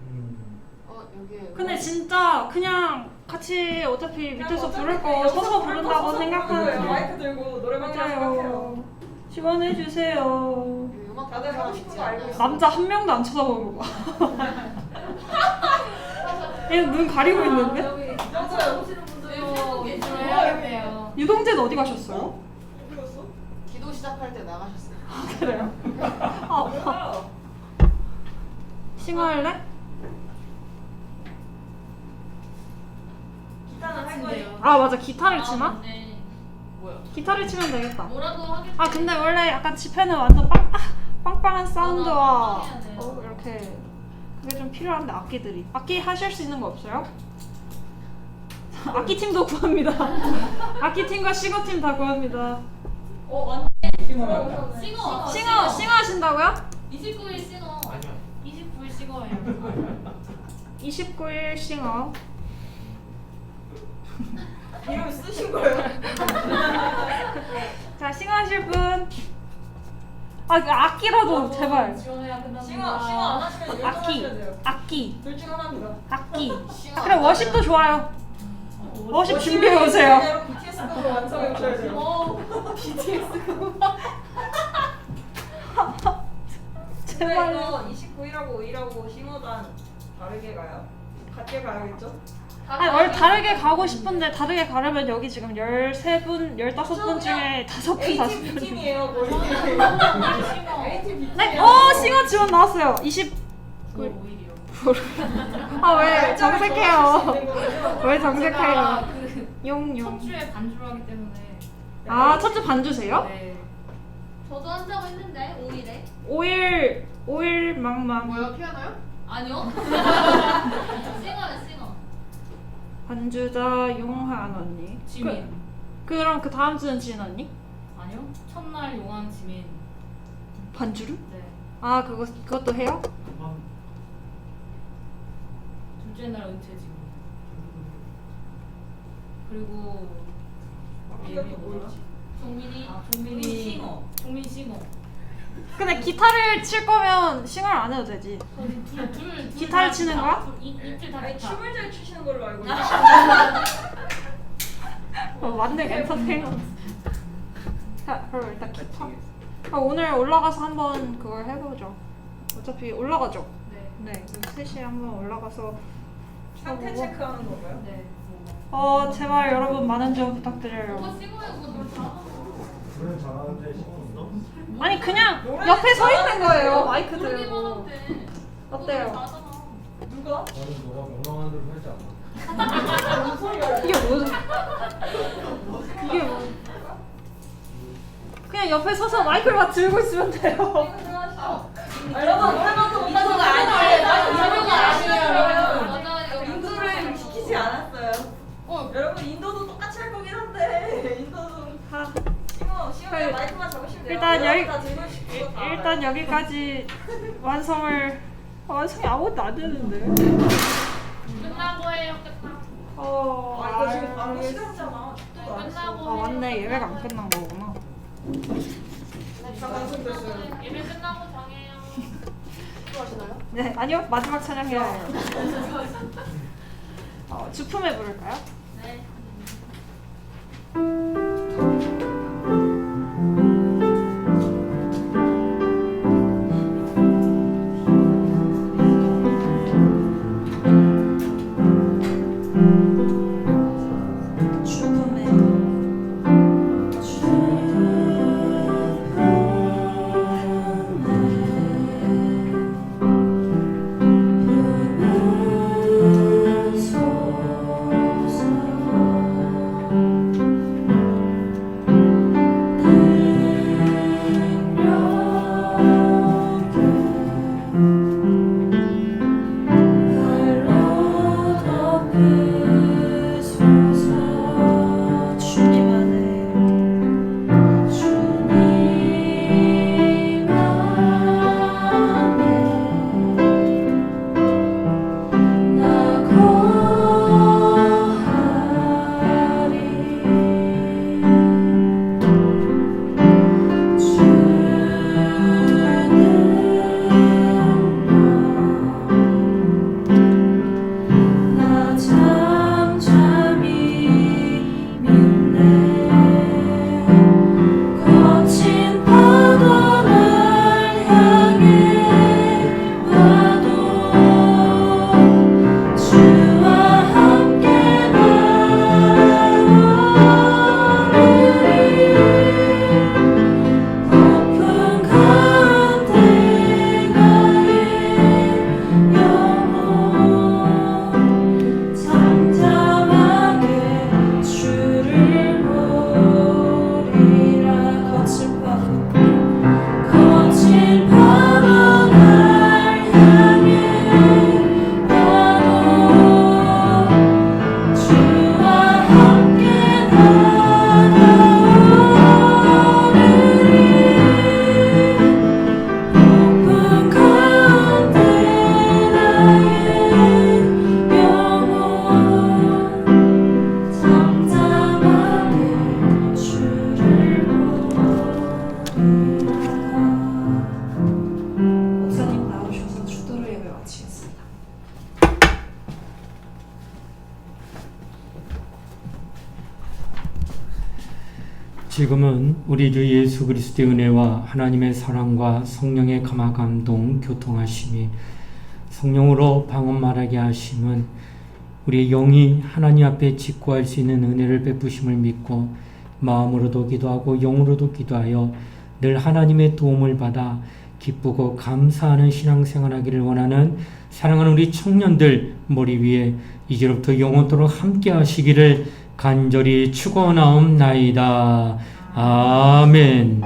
근데 진짜 그냥 같이 어차피 밑에서 어차피 부를 거 여기서 서서 부를 거 부른다고 서서 부르는 거예요. 생각하는 마이크 들고 노래방이라 생각해요. 맞아요. 지원해 주세요. 다들 하고 싶은 거 알고 있어. 남자 한 명도 안 쳐다보는 거 봐. 얘 눈 가리고 있는데? 맞아요. 오시는 분들도 해야겠네요. 유동재는 어디 가셨어요? 어디였어? 기도 시작할 때 나가셨어요. 그래요? 뭐야? 싱어할래? 기타는 할 거예요. 아 맞아, 기타를 치나? 네. 뭐야? 기타를 치면 되겠다. 뭐라도 하겠지. 아 근데 원래 약간 지펜은 완전 빵빵한 사운드와 해야 돼요. 이렇게 그게 좀 필요한데 악기들이 악기 하실 수 있는 거 없어요? 악기 팀도 구합니다. 악기 팀과 싱어 팀 다 구합니다. 완전 싱어. 싱어 하신다고요? 29일 싱어. 아니요. 29일 싱어예요. 29일 싱어. 이름 쓰신 거예요? 자 싱어 하실 분. 악기라도 제발. 지원해야 끝납니다. 싱어 안 하시면 악기. 열정하셔야 돼요. 악기. 둘 중 하나입니다. 악기. 그래 워십도 좋아요. 워십 준비해 오세요. BTS급으로 완성해 주셔야 돼요. BTS. 근데 제발. 이거 29일하고 5일하고 싱어단 다르게 가요? 같게 가야겠죠? 원래 다르게 가고 싶은데 다르게 가려면 여기 지금 13분, 15분 중에 5분, A팀 40분. B팀이에요 거의. A팀 B팀. 네? 싱어 지원 나왔어요. 20. 오일이요. 왜 정색해요? 왜 제가 정색해요? 그 용용. 첫 주에 반주를 하기 때문에. 첫주 반주세요? 네. 저도 한다고 했는데 5일에. 5일 망망. 뭐야 피아노요? 아니요. 싱어요 싱어. 반주자 용한 언니. 지민. 그럼 그 다음 주는 진 언니? 아니요. 첫날 용한 지민. 반주를? 네. 그것도 해요? 둘째 날 은채 지민. 그리고 이게 또 뭐였지? 종민이 종민이 싱어. 종민 싱어. 근데 기타를 칠 거면 싱어를 안 해도 되지. 둘 기타를 치는 거야? 이틀 다 아니 기타. 춤을 잘 추시는 걸로 알고 있는데. 만능 엔터테인먼트. 자, 그럼 일단 기타. 오늘 올라가서 한번 그걸 해보죠. 어차피 올라가죠. 네. 네, 3시에 한번 올라가서 상태 쳐보고. 체크하는 건가요? 네. 제발 여러분 많은 지원 부탁드려요. 오빠 싱어야 그거 너무 잘하잖아. 노래 잘하는데 싱어인가? 아니 그냥 옆에 서 있는 거예요. 마이크 부르기만 들고. 하면 돼. 어때요? 너무 잘하잖아. 누가? 나는 너가 명랑한 대로 살지 않아. 무슨 소리야? 이게 무슨? 이게 뭐? 그냥 옆에 서서 마이크만 들고 있으면 돼요. 여러분 노래방송 못하는 거 아니에요. 이런 거 아니에요. 맞아 이거 인도를 시키지 않았어요. 여러분 인도도 똑같이 할 거긴 한데 인도도 싱어 마이크만 잡으시면 돼요. 일단 여기 다 들고 싶은 거 다. 일단 여기까지 완성이 아무것도 안 되는데. 끝나고 해요 끝나고. 이거 지금 광고 시간이잖아. 축도도 안 했어. 끝나고 해요. 맞네, 예배가 안 끝난 거구나. 다 완성됐어요. 예배 끝나고 정해요. 네, 아니요, 마지막 찬양해야 해요. 주품에 부를까요? 네. 지금은 우리 주 예수 그리스도의 은혜와 하나님의 사랑과 성령의 감화 감동 교통하심이 성령으로 방언 말하게 하심은 우리의 영이 하나님 앞에 직구할 수 있는 은혜를 베푸심을 믿고 마음으로도 기도하고 영으로도 기도하여 늘 하나님의 도움을 받아 기쁘고 감사하는 신앙생활하기를 원하는 사랑하는 우리 청년들 머리 위에 이제로부터 영원토록 함께 하시기를 간절히 축원하옵나이다. 아멘.